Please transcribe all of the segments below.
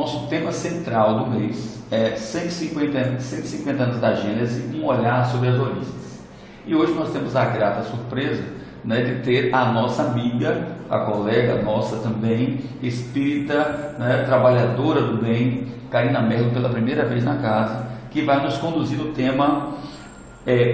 nosso tema central do mês é 150 anos da Gênese, um olhar sobre as origens. E hoje nós temos a grata surpresa, né, de ter a nossa amiga, a colega nossa também, espírita, né, trabalhadora do bem, Karina Merlo, pela primeira vez na casa, que vai nos conduzir no tema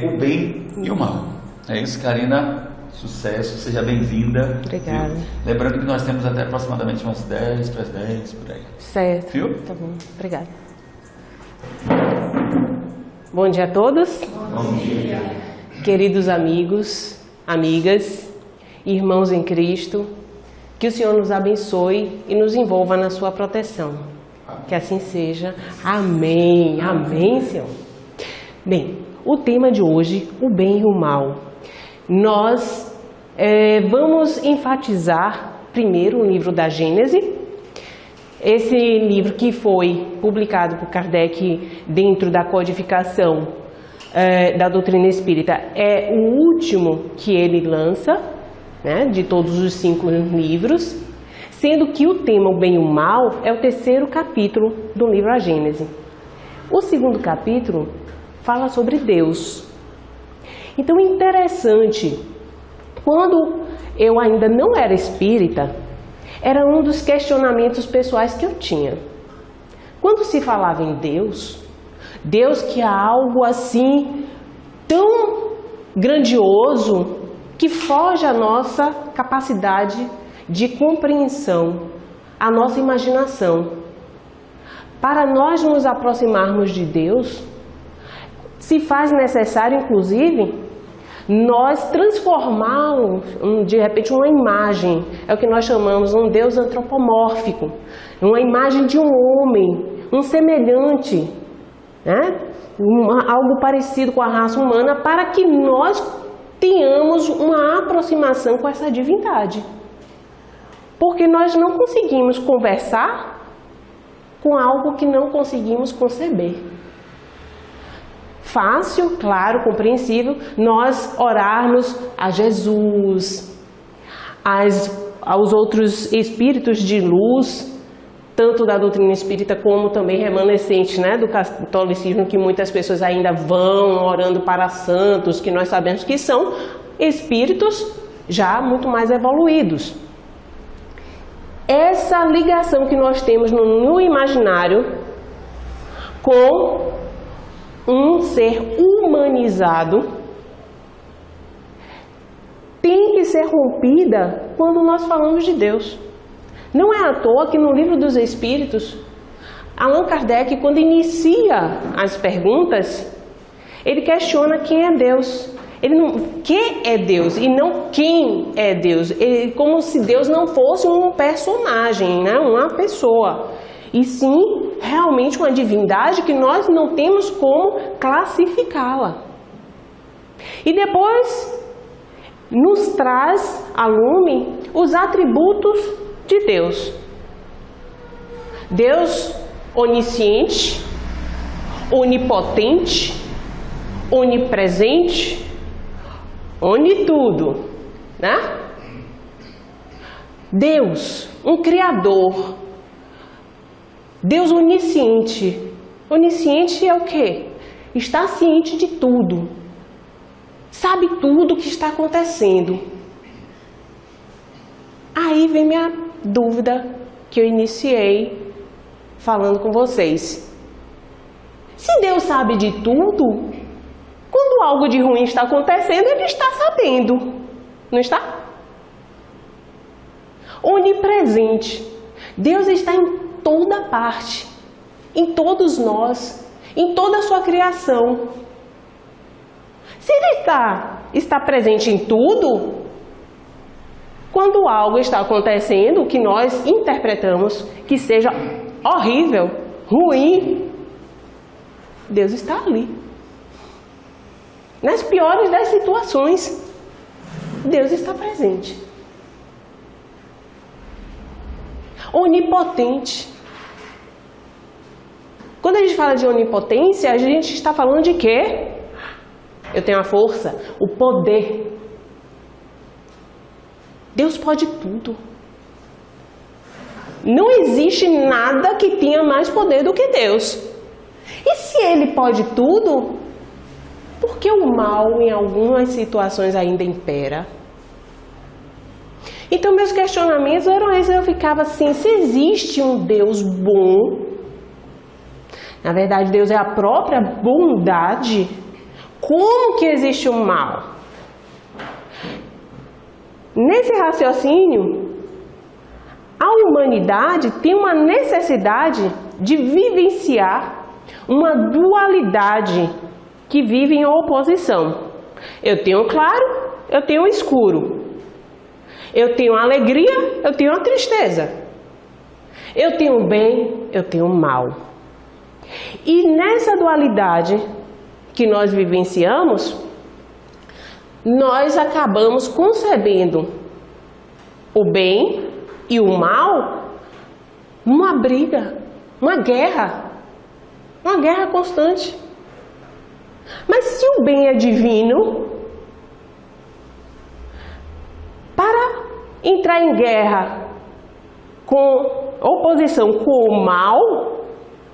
o bem e o mal. É isso, Karina? Sucesso, seja bem-vinda. Obrigada. Viu? Lembrando que nós temos até aproximadamente umas 10 para as 10 por aí. Certo. Viu? Tá bom, obrigada. Bom dia a todos. Bom dia. Queridos amigos, amigas, irmãos em Cristo, que o Senhor nos abençoe e nos envolva na sua proteção. Que assim seja. Amém. Amém, Senhor. Bem, o tema de hoje, o bem e o mal. Nós vamos enfatizar primeiro o livro da Gênese. Esse livro que foi publicado por Kardec dentro da codificação da doutrina espírita é o último que ele lança, né, de todos os 5 livros, sendo que o tema o bem e o mal é o 3º capítulo do livro A Gênese. O 2º capítulo fala sobre Deus. Então, interessante, quando eu ainda não era espírita, era um dos questionamentos pessoais que eu tinha. Quando se falava em Deus, Deus que é algo assim tão grandioso que foge à nossa capacidade de compreensão, à nossa imaginação. Para nós nos aproximarmos de Deus, se faz necessário, inclusive, nós transformá-lo, de repente, uma imagem, é o que nós chamamos um Deus antropomórfico, uma imagem de um homem, um semelhante, né? Algo parecido com a raça humana, para que nós tenhamos uma aproximação com essa divindade. Porque nós não conseguimos conversar com algo que não conseguimos conceber. Fácil, claro, compreensível, nós orarmos a Jesus, aos outros espíritos de luz, tanto da doutrina espírita como também remanescente, né, do catolicismo, que muitas pessoas ainda vão orando para santos, que nós sabemos que são espíritos já muito mais evoluídos. Essa ligação que nós temos no imaginário com um ser humanizado tem que ser rompida quando nós falamos de Deus. Não é à toa que no Livro dos Espíritos, Allan Kardec, quando inicia as perguntas, ele questiona quem é Deus. Ele não, que é Deus e não quem é Deus. Como se Deus não fosse um personagem, né? Uma pessoa. E sim, realmente uma divindade que nós não temos como classificá-la. E depois nos traz à lume os atributos de Deus. Deus onisciente, onipotente, onipresente, onitudo, né? Deus, um criador. Deus onisciente. Onisciente é o quê? Está ciente de tudo. Sabe tudo o que está acontecendo. Aí vem minha dúvida que eu iniciei falando com vocês. Se Deus sabe de tudo, quando algo de ruim está acontecendo, Ele está sabendo. Não está? Onipresente. Deus está em toda parte, em todos nós, em toda a sua criação. Se Ele está presente em tudo, quando algo está acontecendo que nós interpretamos que seja horrível, ruim, Deus está ali. Nas piores das situações, Deus está presente. Onipotente. Quando a gente fala de onipotência, a gente está falando de quê? Eu tenho a força, o poder. Deus pode tudo. Não existe nada que tenha mais poder do que Deus. E se Ele pode tudo, por que o mal em algumas situações ainda impera? Então meus questionamentos eram esses, eu ficava assim, se existe um Deus bom, na verdade Deus é a própria bondade, como que existe o mal? Nesse raciocínio, a humanidade tem uma necessidade de vivenciar uma dualidade que vive em oposição. Eu tenho claro, eu tenho escuro. Eu tenho alegria, eu tenho a tristeza. Eu tenho bem, eu tenho mal. E nessa dualidade que nós vivenciamos, nós acabamos concebendo o bem e o mal numa briga, uma guerra constante. Mas se o bem é divino, para entrar em guerra com oposição com o mal,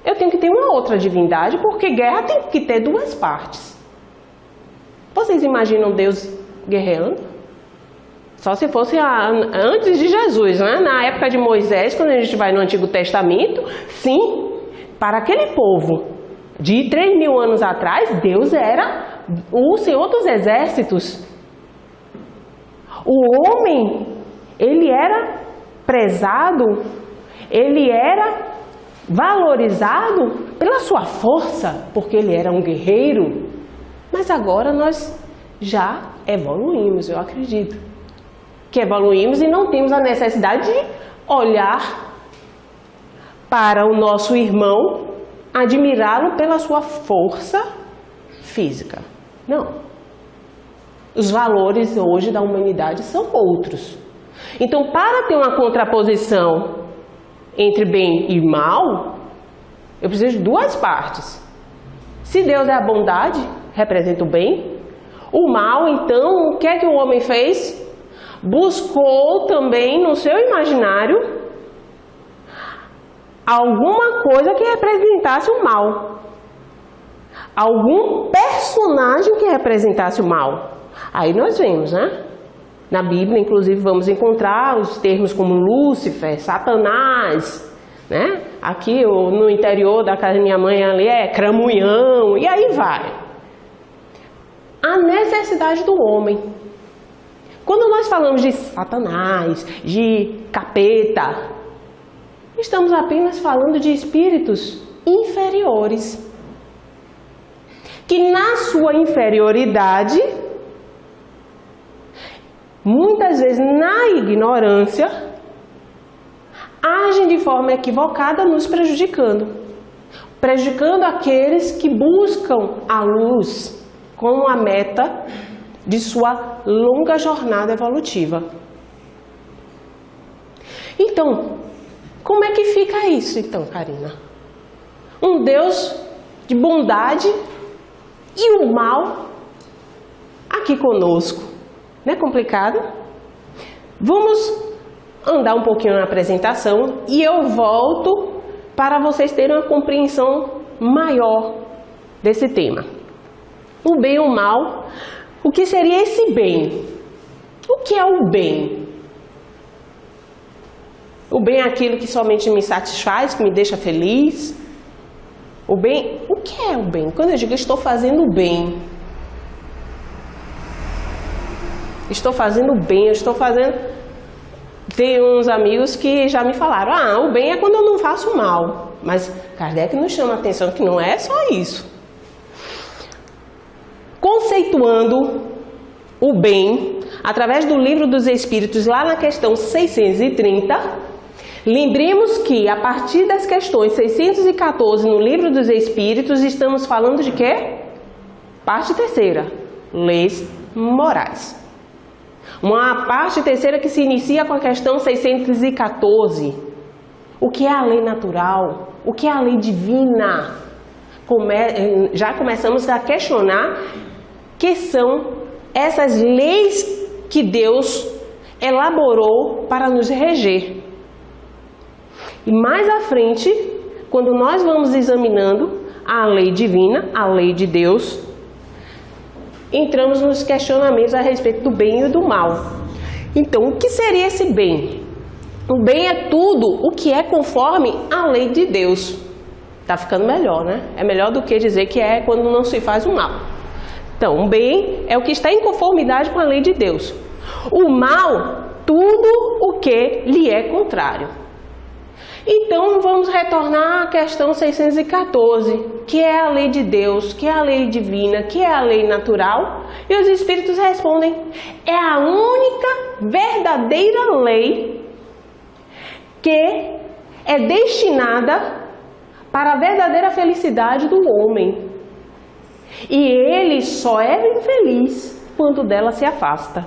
eu tenho que ter uma outra divindade, porque guerra tem que ter duas partes. Vocês imaginam Deus guerreando? Só se fosse antes de Jesus, né? Na época de Moisés, quando a gente vai no Antigo Testamento, sim, para aquele povo de 3.000 anos atrás, Deus era o Senhor dos Exércitos. O homem, ele era prezado, ele era valorizado pela sua força, porque ele era um guerreiro. Mas agora nós já evoluímos, eu acredito. Que evoluímos e não temos a necessidade de olhar para o nosso irmão, admirá-lo pela sua força física. Não. Os valores hoje da humanidade são outros. Então, para ter uma contraposição entre bem e mal, eu preciso de duas partes. Se Deus é a bondade, representa o bem. O mal, então, o que é que o homem fez? Buscou também no seu imaginário alguma coisa que representasse o mal. Algum personagem que representasse o mal. Aí nós vemos, né? Na Bíblia, inclusive, vamos encontrar os termos como Lúcifer, Satanás, né? Aqui no interior da casa da minha mãe ali é Cramunhão, e aí vai. A necessidade do homem. Quando nós falamos de Satanás, de capeta, estamos apenas falando de espíritos inferiores, que na sua inferioridade, muitas vezes na ignorância, agem de forma equivocada, nos prejudicando aqueles que buscam a luz como a meta de sua longa jornada evolutiva. Então, como é que fica isso, então, Karina? Um Deus de bondade e o mal aqui conosco. Não é complicado? Vamos andar um pouquinho na apresentação e eu volto para vocês terem uma compreensão maior desse tema. O bem e o mal. O que seria esse bem? O que é o bem? O bem é aquilo que somente me satisfaz, que me deixa feliz. O bem, o que é o bem? Quando eu digo estou fazendo bem, eu estou fazendo... Tem uns amigos que já me falaram, o bem é quando eu não faço mal. Mas Kardec nos chama a atenção que não é só isso. Conceituando o bem, através do Livro dos Espíritos, lá na questão 630, lembremos que a partir das questões 614 no Livro dos Espíritos, estamos falando de quê? Parte terceira, leis morais. Uma parte terceira que se inicia com a questão 614. O que é a lei natural? O que é a lei divina? Já começamos a questionar que são essas leis que Deus elaborou para nos reger. E mais à frente, quando nós vamos examinando a lei divina, a lei de Deus, entramos nos questionamentos a respeito do bem e do mal. Então, o que seria esse bem? O bem é tudo o que é conforme a lei de Deus. Tá ficando melhor, né? É melhor do que dizer que é quando não se faz o mal. Então, o bem é o que está em conformidade com a lei de Deus. O mal, tudo o que lhe é contrário. Então, vamos retornar à questão 614, que é a lei de Deus, que é a lei divina, que é a lei natural. E os Espíritos respondem, é a única verdadeira lei que é destinada para a verdadeira felicidade do homem. E ele só é infeliz quando dela se afasta.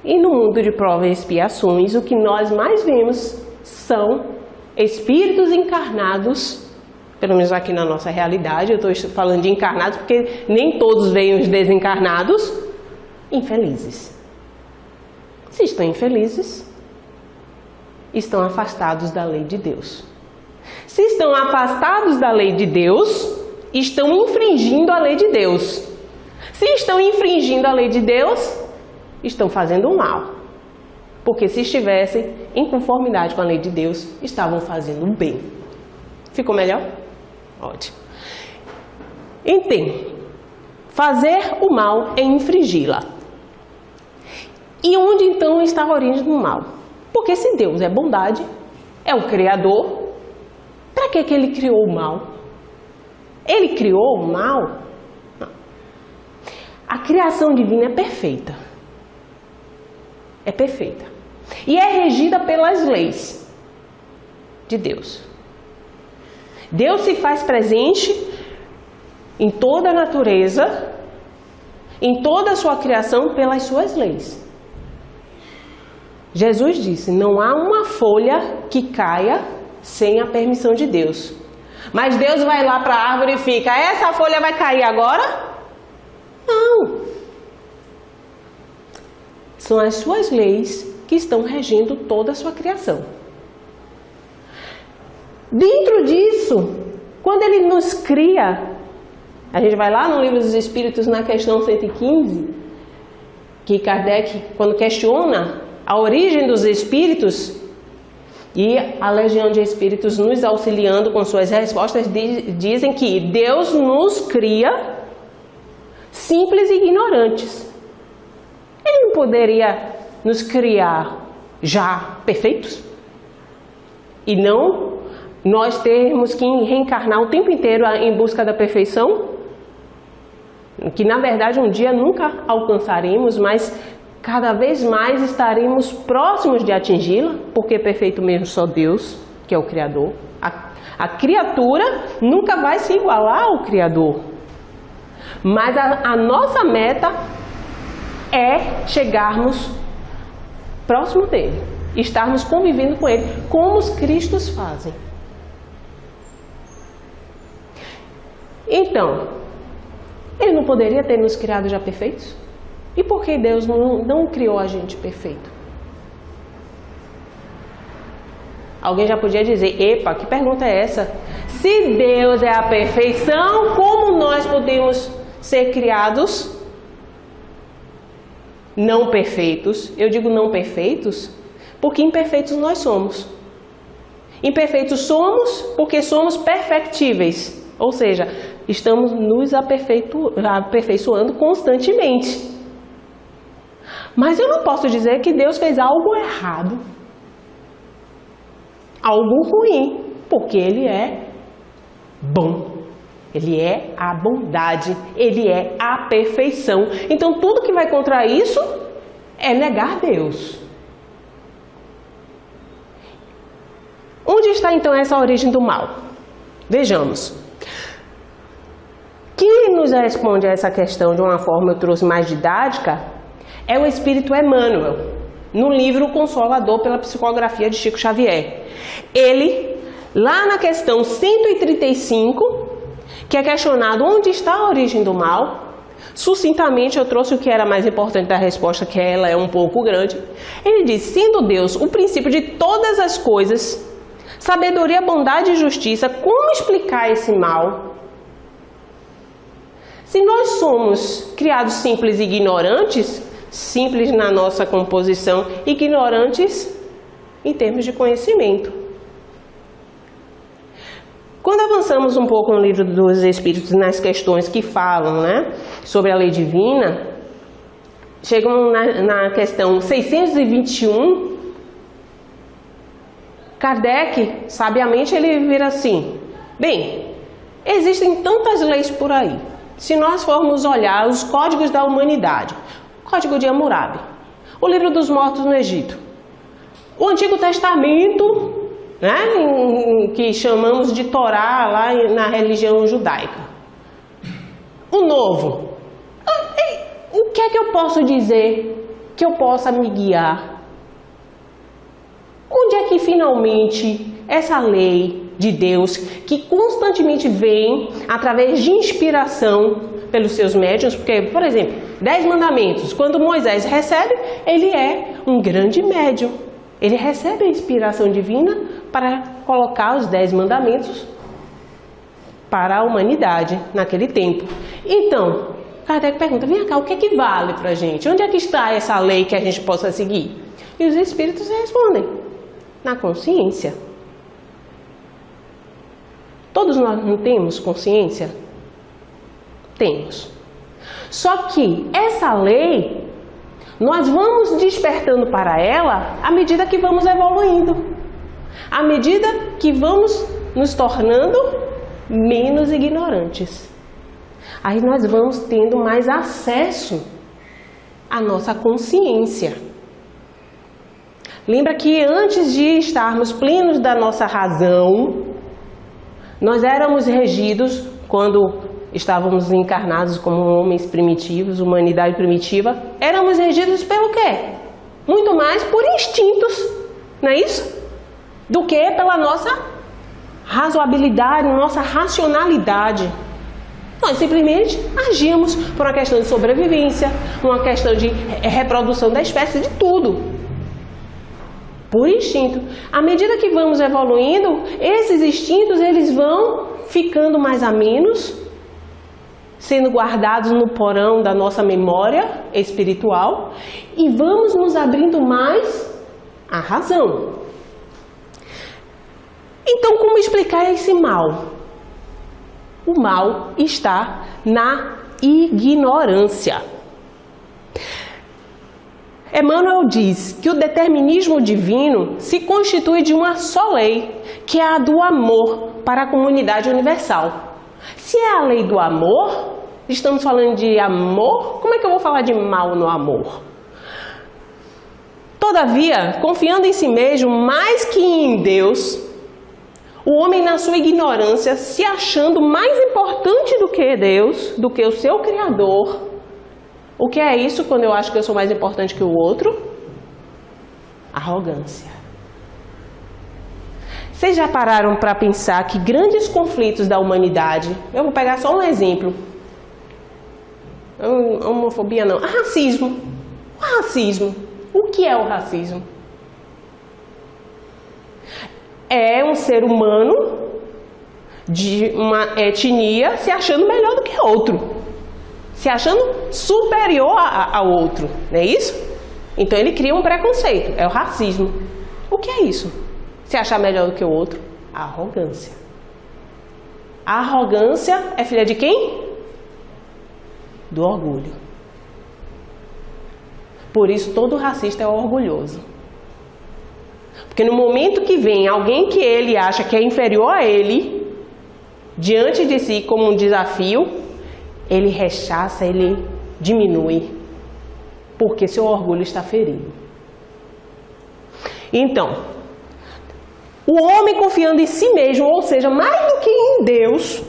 E no mundo de provas e expiações, o que nós mais vemos são espíritos encarnados, pelo menos aqui na nossa realidade, eu estou falando de encarnados porque nem todos veem os desencarnados, infelizes. Se estão infelizes, estão afastados da lei de Deus. Se estão afastados da lei de Deus, estão infringindo a lei de Deus. Se estão infringindo a lei de Deus, estão fazendo o mal. Porque se estivessem em conformidade com a lei de Deus, estavam fazendo o bem. Ficou melhor? Ótimo. Então, fazer o mal é infringi-la. E onde então está a origem do mal? Porque se Deus é bondade, é o Criador, para que ele criou o mal? Ele criou o mal? Não. A criação divina é perfeita. É perfeita. E é regida pelas leis de Deus. Deus se faz presente em toda a natureza, em toda a sua criação, pelas suas leis. Jesus disse, não há uma folha que caia sem a permissão de Deus. Mas Deus vai lá para a árvore e fica, essa folha vai cair agora? Não. São as suas leis que estão regendo toda a sua criação. Dentro disso, quando ele nos cria, a gente vai lá no Livro dos Espíritos, na questão 115, que Kardec, quando questiona a origem dos espíritos, e a Legião de Espíritos nos auxiliando com suas respostas, dizem que Deus nos cria simples e ignorantes. Ele não poderia nos criar já perfeitos? E não nós termos que reencarnar o tempo inteiro em busca da perfeição? Que na verdade um dia nunca alcançaremos, mas cada vez mais estaremos próximos de atingi-la, porque perfeito mesmo só Deus, que é o Criador. A criatura nunca vai se igualar ao Criador. Mas a nossa meta é chegarmos próximo dele, estarmos convivendo com ele, como os cristos fazem. Então, ele não poderia ter nos criado já perfeitos? E por que Deus não criou a gente perfeito? Alguém já podia dizer, epa, que pergunta é essa? Se Deus é a perfeição, como nós podemos ser criados não perfeitos? Eu digo não perfeitos porque imperfeitos nós somos. Imperfeitos somos porque somos perfectíveis, ou seja, estamos nos aperfeiçoando constantemente. Mas eu não posso dizer que Deus fez algo errado, algo ruim, porque Ele é bom. Ele é a bondade, Ele é a perfeição. Então tudo que vai contra isso é negar Deus. Onde está então essa origem do mal? Vejamos. Quem nos responde a essa questão de uma forma, eu trouxe mais didática, é o Espírito Emmanuel, no livro Consolador pela Psicografia de Chico Xavier. Ele, lá na questão 135, que é questionado onde está a origem do mal, sucintamente eu trouxe o que era mais importante da resposta, que ela é um pouco grande. Ele diz, sendo Deus o princípio de todas as coisas, sabedoria, bondade e justiça. Como explicar esse mal? Se nós somos criados simples e ignorantes, simples na nossa composição, ignorantes em termos de conhecimento. Quando avançamos um pouco no livro dos Espíritos, nas questões que falam, sobre a lei divina, chegam na questão 621, Kardec, sabiamente, ele vira assim: bem, existem tantas leis por aí. Se nós formos olhar os códigos da humanidade, o Código de Hammurabi, o Livro dos Mortos no Egito, o Antigo Testamento, que chamamos de Torá lá na religião judaica, o Novo, o que é que eu posso dizer que eu possa me guiar? Onde é que finalmente essa lei de Deus, que constantemente vem através de inspiração pelos seus médiuns, porque, por exemplo, 10 mandamentos, quando Moisés recebe, ele é um grande médium, ele recebe a inspiração divina para colocar os 10 mandamentos para a humanidade naquele tempo. Então, Kardec pergunta: vem cá, o que é que vale para a gente? Onde é que está essa lei que a gente possa seguir? E os Espíritos respondem: na consciência. Todos nós não temos consciência? Temos. Só que essa lei, nós vamos despertando para ela à medida que vamos evoluindo, à medida que vamos nos tornando menos ignorantes. Aí nós vamos tendo mais acesso à nossa consciência. Lembra que antes de estarmos plenos da nossa razão, nós éramos regidos, quando estávamos encarnados como homens primitivos, humanidade primitiva, éramos regidos pelo quê? Muito mais por instintos, não é isso? Do que pela nossa razoabilidade, nossa racionalidade. Nós simplesmente agimos por uma questão de sobrevivência, uma questão de reprodução da espécie, de tudo. Por instinto. À medida que vamos evoluindo, esses instintos eles vão ficando mais amenos, sendo guardados no porão da nossa memória espiritual, e vamos nos abrindo mais à razão. Então, como explicar esse mal? O mal está na ignorância. Emmanuel diz que o determinismo divino se constitui de uma só lei, que é a do amor para a comunidade universal. Se é a lei do amor, estamos falando de amor, como é que eu vou falar de mal no amor? Todavia, confiando em si mesmo mais que em Deus, o homem na sua ignorância, se achando mais importante do que Deus, do que o seu Criador. O que é isso quando eu acho que eu sou mais importante que o outro? Arrogância. Vocês já pararam para pensar que grandes conflitos da humanidade, eu vou pegar só um exemplo, homofobia não, racismo. O racismo, o que é o racismo? É um ser humano de uma etnia se achando melhor do que outro, se achando superior ao outro, não é isso? Então ele cria um preconceito, é o racismo. O que é isso? Se achar melhor do que o outro? A arrogância. A arrogância é filha de quem? Do orgulho. Por isso todo racista é orgulhoso. Porque no momento que vem alguém que ele acha que é inferior a ele, diante de si como um desafio, ele rechaça, ele diminui, porque seu orgulho está ferido. Então, o homem confiando em si mesmo, ou seja, mais do que em Deus,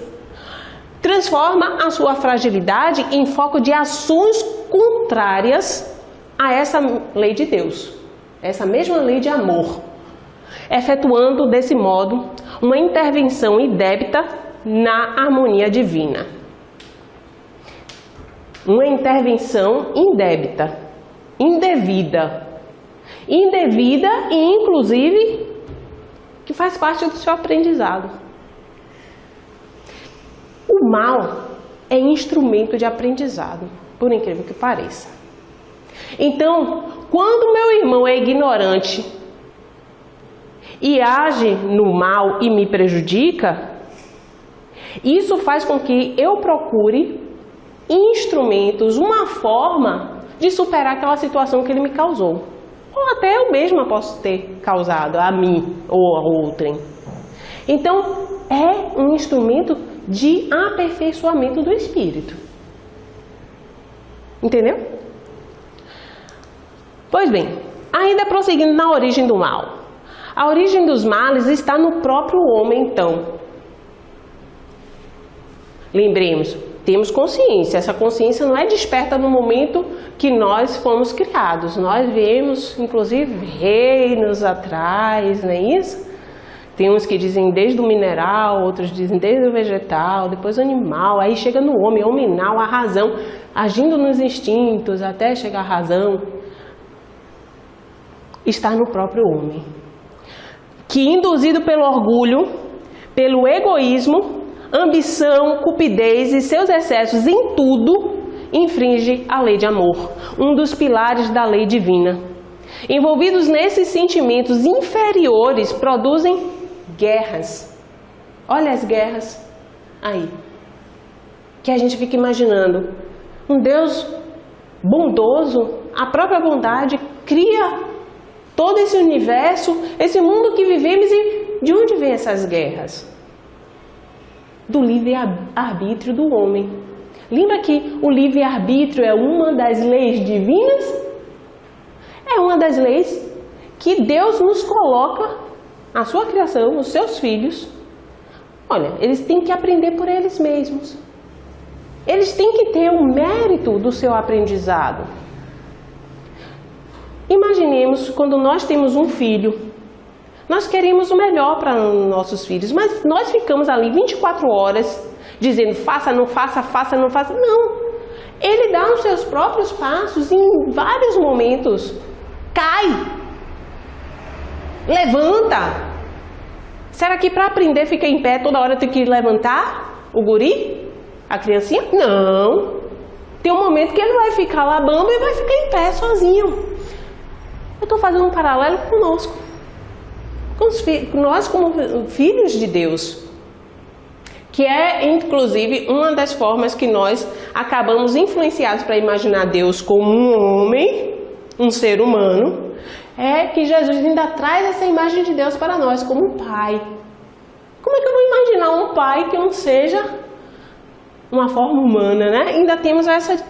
transforma a sua fragilidade em foco de ações contrárias a essa lei de Deus, essa mesma lei de amor, efetuando desse modo uma intervenção indébita na harmonia divina. Uma intervenção indébita, indevida e inclusive que faz parte do seu aprendizado. O mal é instrumento de aprendizado, por incrível que pareça. Então, quando meu irmão é ignorante e age no mal e me prejudica, isso faz com que eu procure instrumentos, uma forma de superar aquela situação que ele me causou. Ou até eu mesma posso ter causado a mim ou a outrem. Então, é um instrumento de aperfeiçoamento do espírito. Entendeu? Pois bem, ainda prosseguindo na origem do mal. A origem dos males está no próprio homem, então. Lembremos, temos consciência. Essa consciência não é desperta no momento que nós fomos criados. Nós viemos, inclusive, reinos atrás, não é isso? Tem uns que dizem desde o mineral, outros dizem desde o vegetal, depois o animal, aí chega no homem, o nominal, a razão, agindo nos instintos até chegar à razão. Está no próprio homem, que induzido pelo orgulho, pelo egoísmo, ambição, cupidez e seus excessos em tudo, infringe a lei de amor, um dos pilares da lei divina. Envolvidos nesses sentimentos inferiores, produzem guerras. Olha as guerras aí, que a gente fica imaginando. Um Deus bondoso, a própria bondade, cria todo esse universo, esse mundo que vivemos, e de onde vêm essas guerras? Do livre-arbítrio do homem. Lembra que o livre-arbítrio é uma das leis divinas? É uma das leis que Deus nos coloca, a sua criação, os seus filhos. Olha, eles têm que aprender por eles mesmos. Eles têm que ter o mérito do seu aprendizado. Imaginemos quando nós temos um filho. Nós queremos o melhor para nossos filhos, mas nós ficamos ali 24 horas dizendo faça, não faça, faça, não faça. Não. Ele dá os seus próprios passos em vários momentos. Cai. Levanta. Será que para aprender fica em pé toda hora tem que levantar o guri? A criancinha? Não. Tem um momento que ele vai ficar lá bambo e vai ficar em pé sozinho. Eu estou fazendo um paralelo conosco. Nós como filhos de Deus, que é inclusive uma das formas que nós acabamos influenciados para imaginar Deus como um homem, um ser humano, é que Jesus ainda traz essa imagem de Deus para nós como um pai. Como é que eu vou imaginar um pai que não seja uma forma humana, né? Ainda temos essa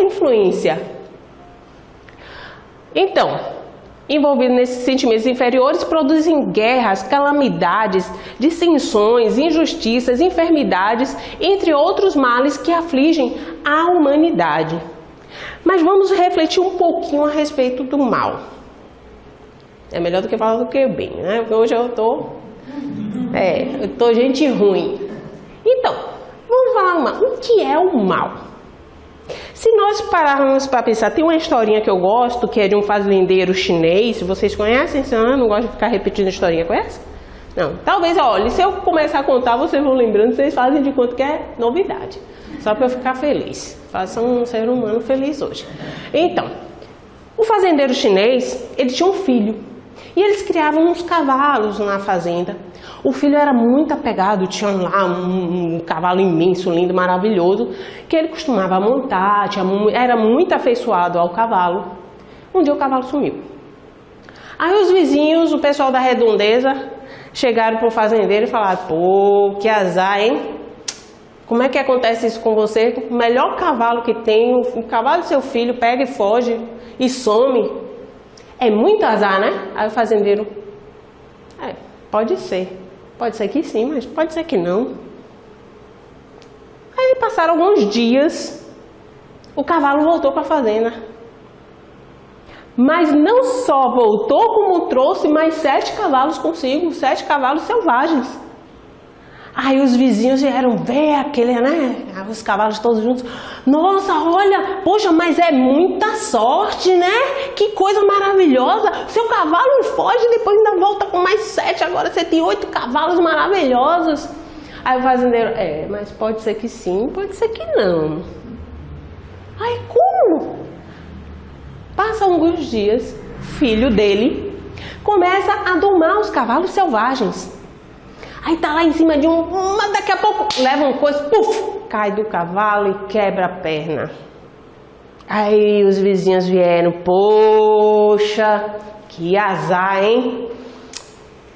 influência. Então, envolvidos nesses sentimentos inferiores, produzem guerras, calamidades, dissensões, injustiças, enfermidades, entre outros males que afligem a humanidade. Mas vamos refletir um pouquinho a respeito do mal. É melhor do que falar do que bem, né? Porque hoje eu tô gente ruim. Então, vamos falar o que é o mal? Se nós pararmos para pensar, tem uma historinha que eu gosto, que é de um fazendeiro chinês. Vocês conhecem? Eu não gosto de ficar repetindo a historinha, conhece? Não. Talvez, olha, se eu começar a contar, vocês vão lembrando, vocês fazem de conta que é novidade. Só para eu ficar feliz. Faça um ser humano feliz hoje. Então, o fazendeiro chinês, ele tinha um filho. E eles criavam uns cavalos na fazenda. O filho era muito apegado, tinha lá um cavalo imenso, lindo, maravilhoso, que ele costumava montar, era muito afeiçoado ao cavalo. Um dia o cavalo sumiu. Aí os vizinhos, o pessoal da redondeza, chegaram para o fazendeiro e falaram: pô, que azar, hein? Como é que acontece isso com você? O melhor cavalo que tem, o cavalo do seu filho pega e foge e some. É muito azar, né? Aí o fazendeiro: pode ser. Pode ser que sim, mas pode ser que não. Aí passaram alguns dias, o cavalo voltou para a fazenda. Mas não só voltou, como trouxe mais 7 cavalos consigo, 7 cavalos selvagens. Aí os vizinhos vieram ver aquele, né? Os cavalos todos juntos. Nossa, olha, poxa, mas é muita sorte, né? Que coisa maravilhosa. Seu cavalo foge, depois ainda volta com mais 7. Agora você tem 8 cavalos maravilhosos. Aí o fazendeiro, mas pode ser que sim, pode ser que não. Aí como? Passam alguns dias, o filho dele começa a domar os cavalos selvagens. Aí tá lá em cima de mas daqui a pouco leva uma coisa, puf, cai do cavalo e quebra a perna. Aí os vizinhos vieram, poxa, que azar, hein?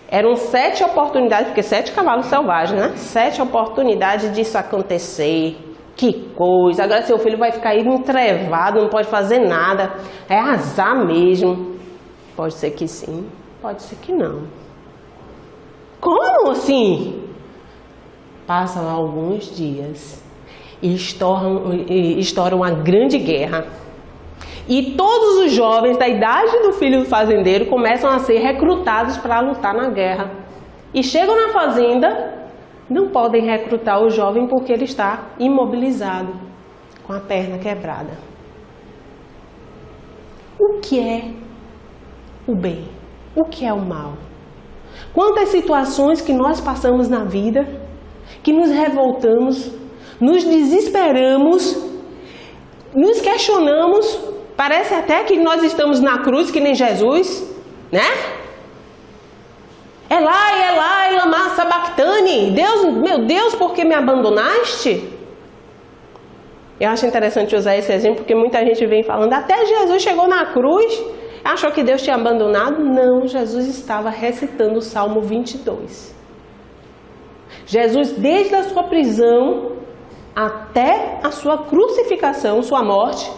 Eram 7 oportunidades, porque 7 cavalos selvagens, né? 7 oportunidades disso acontecer. Que coisa, agora seu filho vai ficar aí entrevado, não pode fazer nada. É azar mesmo. Pode ser que sim, pode ser que não. Como assim? Passam alguns dias e estoura uma grande guerra. E todos os jovens da idade do filho do fazendeiro começam a ser recrutados para lutar na guerra. E chegam na fazenda, não podem recrutar o jovem porque ele está imobilizado, com a perna quebrada. O que é o bem? O que é o mal? Quantas situações que nós passamos na vida, que nos revoltamos, nos desesperamos, nos questionamos, parece até que nós estamos na cruz que nem Jesus, né? Elai, lama sabachthani, Deus, meu Deus, por que me abandonaste? Eu acho interessante usar esse exemplo porque muita gente vem falando, até Jesus chegou na cruz, achou que Deus tinha abandonado? Não, Jesus estava recitando o Salmo 22. Jesus, desde a sua prisão até a sua crucificação, sua morte,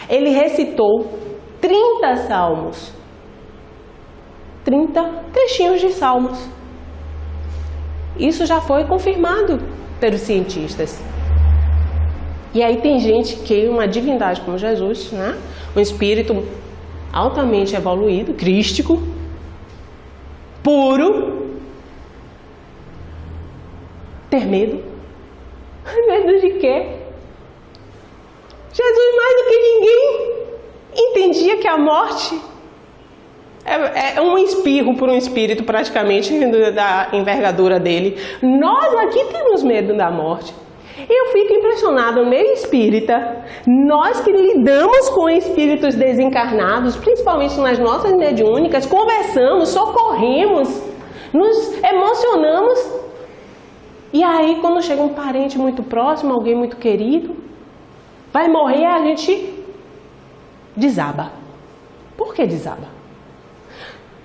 ele recitou 30 salmos. 30 trechinhos de salmos. Isso já foi confirmado pelos cientistas. E aí tem gente que, uma divindade como Jesus, né? Um espírito altamente evoluído, crístico, puro, ter medo. Medo de quê? Jesus, mais do que ninguém, entendia que a morte é um espirro por um espírito praticamente da envergadura dele. Nós aqui temos medo da morte. Eu fico impressionado, meio espírita, nós que lidamos com espíritos desencarnados, principalmente nas nossas mediúnicas, conversamos, socorremos, nos emocionamos. E aí, quando chega um parente muito próximo, alguém muito querido, vai morrer, a gente desaba. Por que desaba?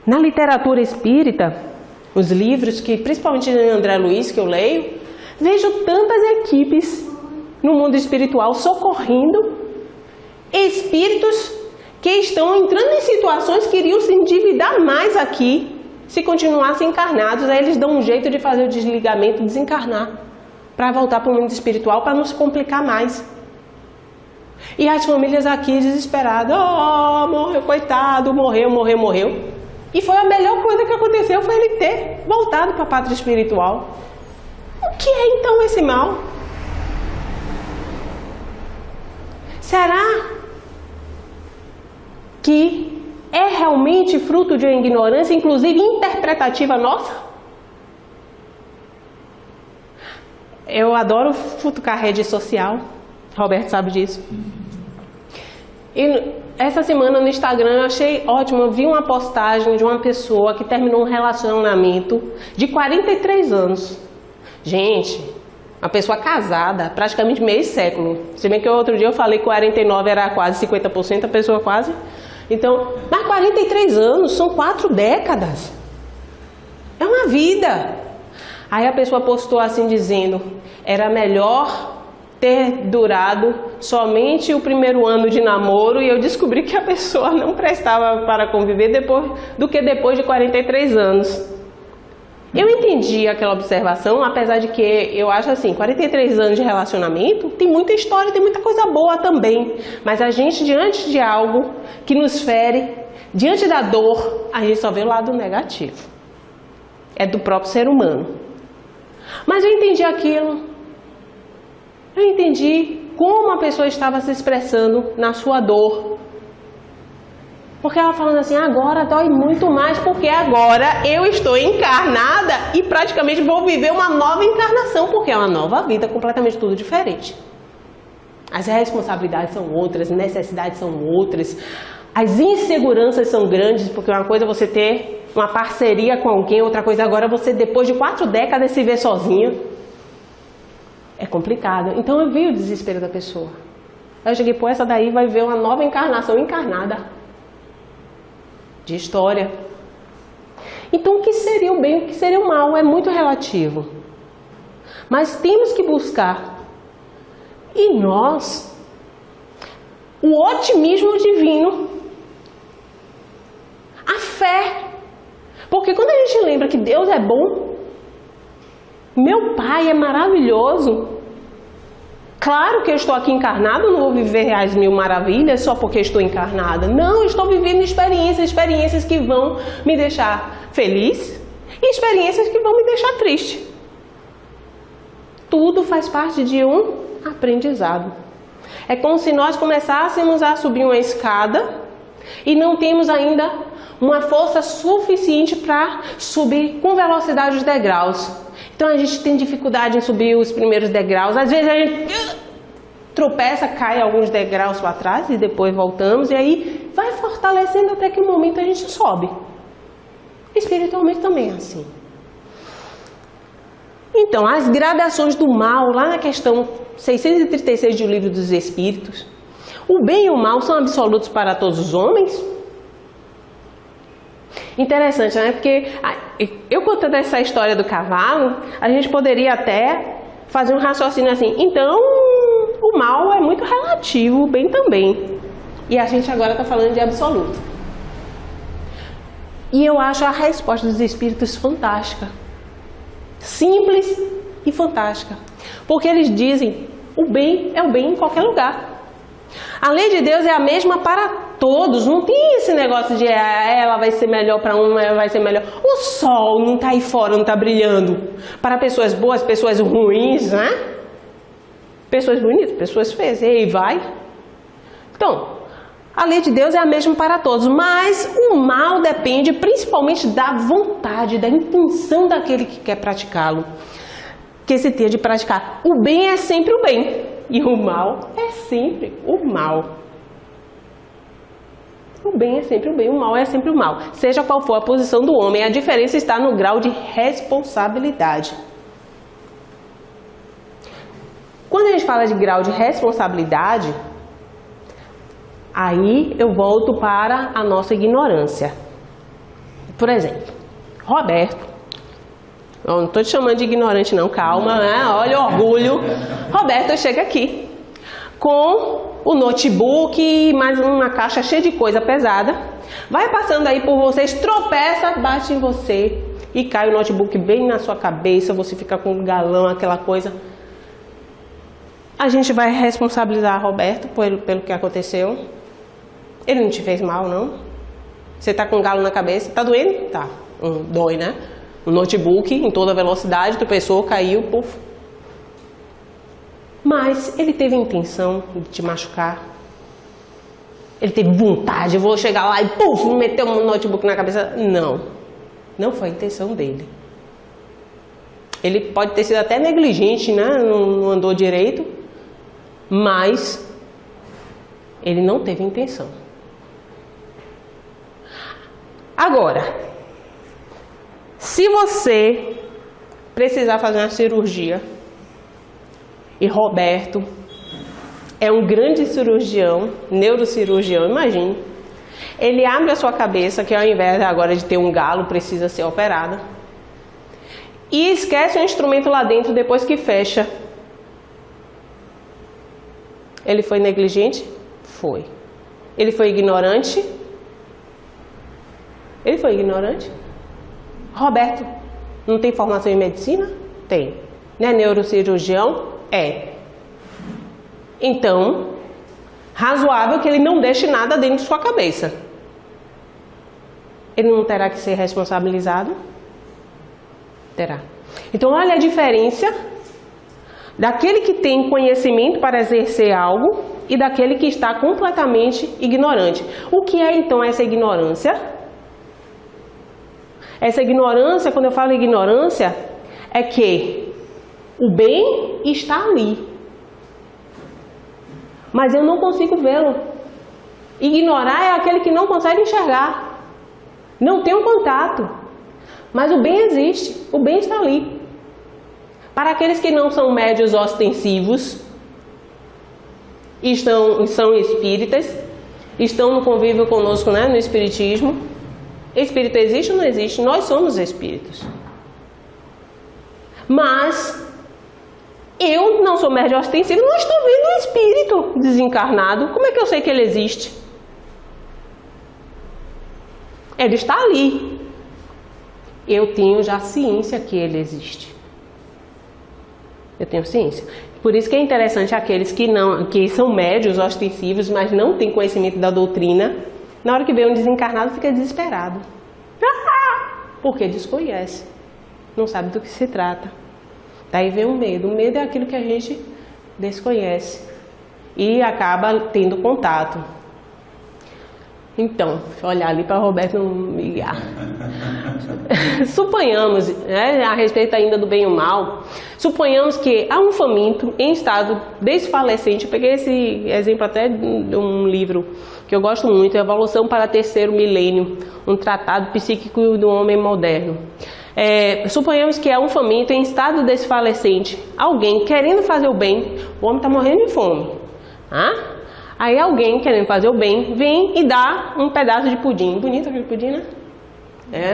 Na literatura espírita, os livros que, principalmente de André Luiz, que eu leio, vejo tantas equipes no mundo espiritual socorrendo espíritos que estão entrando em situações que iriam se endividar mais aqui se continuassem encarnados. Aí eles dão um jeito de fazer o desligamento, desencarnar, para voltar para o mundo espiritual, para não se complicar mais. E as famílias aqui desesperadas, morreu, coitado, morreu. E foi a melhor coisa que aconteceu, foi ele ter voltado para a pátria espiritual. O que é então esse mal? Será que é realmente fruto de uma ignorância, inclusive interpretativa nossa? Eu adoro futucar rede social, Roberto sabe disso. E essa semana no Instagram eu achei ótimo, eu vi uma postagem de uma pessoa que terminou um relacionamento de 43 anos. Gente, uma pessoa casada, praticamente meio século. Se bem que outro dia eu falei que 49 era quase 50%, a pessoa quase. Então, mas 43 anos, são 4 décadas. É uma vida. Aí a pessoa postou assim dizendo, era melhor ter durado somente o primeiro ano de namoro, e eu descobri que a pessoa não prestava para conviver depois de 43 anos. Eu entendi aquela observação, apesar de que eu acho assim, 43 anos de relacionamento, tem muita história, tem muita coisa boa também. Mas a gente, diante de algo que nos fere, diante da dor, a gente só vê o lado negativo. É do próprio ser humano. Mas eu entendi aquilo. Eu entendi como a pessoa estava se expressando na sua dor. Porque ela falando assim, agora dói muito mais, porque agora eu estou encarnada e praticamente vou viver uma nova encarnação, porque é uma nova vida, completamente tudo diferente. As responsabilidades são outras, as necessidades são outras, as inseguranças são grandes, porque uma coisa é você ter uma parceria com alguém, outra coisa agora é você, depois de 4 décadas, se ver sozinho. É complicado. Então eu vi o desespero da pessoa. Aí eu cheguei, pô, essa daí vai ver uma nova encarnação encarnada. De história. Então o que seria o bem, o que seria o mal é muito relativo. Mas temos que buscar em nós o otimismo divino, a fé. Porque quando a gente lembra que Deus é bom, meu Pai é maravilhoso, claro que eu estou aqui encarnado, não vou viver as 1000 maravilhas só porque estou encarnada. Não, eu estou vivendo experiências que vão me deixar feliz e experiências que vão me deixar triste. Tudo faz parte de um aprendizado. É como se nós começássemos a subir uma escada e não temos ainda uma força suficiente para subir com velocidade os degraus. Então a gente tem dificuldade em subir os primeiros degraus. Às vezes a gente tropeça, cai alguns degraus para trás e depois voltamos. E aí vai fortalecendo até que um momento a gente sobe. Espiritualmente também é assim. Então, as gradações do mal, lá na questão 636 do Livro dos Espíritos, o bem e o mal são absolutos para todos os homens? Interessante, né? Porque eu contando essa história do cavalo, a gente poderia até fazer um raciocínio assim, então o mal é muito relativo, o bem também. E a gente agora está falando de absoluto. E eu acho a resposta dos Espíritos fantástica. Simples e fantástica. Porque eles dizem, o bem é o bem em qualquer lugar. A lei de Deus é a mesma para todos. Não tem esse negócio de ela vai ser melhor para uma, ela vai ser melhor. O sol não está aí fora, não está brilhando para pessoas boas, pessoas ruins, né? Pessoas bonitas, pessoas feias. E aí vai. Então, a lei de Deus é a mesma para todos, mas o mal depende principalmente da vontade, da intenção daquele que quer praticá-lo, que se tenha de praticar. O bem é sempre o bem e o mal é sempre o mal. O bem é sempre o bem, o mal é sempre o mal. Seja qual for a posição do homem, a diferença está no grau de responsabilidade. Quando a gente fala de grau de responsabilidade, aí eu volto para a nossa ignorância. Por exemplo, Roberto. Eu não estou te chamando de ignorante não, calma, né? Olha o orgulho. Roberto chega aqui com o notebook e mais uma caixa cheia de coisa pesada. Vai passando aí por vocês, tropeça, bate em você e cai o notebook bem na sua cabeça, você fica com um galão, aquela coisa. A gente vai responsabilizar Roberto pelo que aconteceu. Ele não te fez mal, não? Você tá com um galo na cabeça, tá doendo? Tá, dói, né? O notebook em toda velocidade, tropeçou, caiu, puf. Mas ele teve a intenção de te machucar. Ele teve vontade, eu vou chegar lá e puf, meter um notebook na cabeça. Não, não foi a intenção dele. Ele pode ter sido até negligente, né? Não andou direito, mas ele não teve intenção. Agora, se você precisar fazer uma cirurgia, e Roberto é um grande cirurgião, neurocirurgião, imagine, ele abre a sua cabeça, que ao invés agora de ter um galo, precisa ser operada, e esquece o instrumento lá dentro depois que fecha. Ele foi negligente? Foi. Ele foi ignorante? Ele foi ignorante? Roberto não tem formação em medicina? Tem. Não é neurocirurgião? É. Então, razoável que ele não deixe nada dentro de sua cabeça. Ele não terá que ser responsabilizado? Terá. Então, olha a diferença daquele que tem conhecimento para exercer algo e daquele que está completamente ignorante. O que é então essa ignorância? Essa ignorância, quando eu falo ignorância, é que o bem está ali, mas eu não consigo vê-lo. Ignorar é aquele que não consegue enxergar, não tem um contato, mas o bem existe, o bem está ali. Para aqueles que não são médios ostensivos, são espíritas, estão no convívio conosco, né, no espiritismo. Espírito existe ou não existe? Nós somos espíritos. Mas eu não sou médio ostensivo, não estou vendo um espírito desencarnado. Como é que eu sei que ele existe? Ele está ali. Eu tenho já ciência que ele existe. Eu tenho ciência. Por isso que é interessante aqueles que são médios ostensivos, mas não têm conhecimento da doutrina. Na hora que vê um desencarnado, fica desesperado. Porque desconhece. Não sabe do que se trata. Daí vem o medo. O medo é aquilo que a gente desconhece. E acaba tendo contato. Então, deixa eu olhar ali para o Roberto não me ligar. Suponhamos, né, a respeito ainda do bem e o mal, suponhamos que há um faminto em estado desfalecente. Eu peguei esse exemplo até de um livro que eu gosto muito, Evolução para Terceiro Milênio, um tratado psíquico do homem moderno. Suponhamos que há um faminto em estado desfalecente, alguém querendo fazer o bem, o homem está morrendo de fome. Aí alguém querendo fazer o bem, vem e dá um pedaço de pudim. Bonito aquele pudim, né?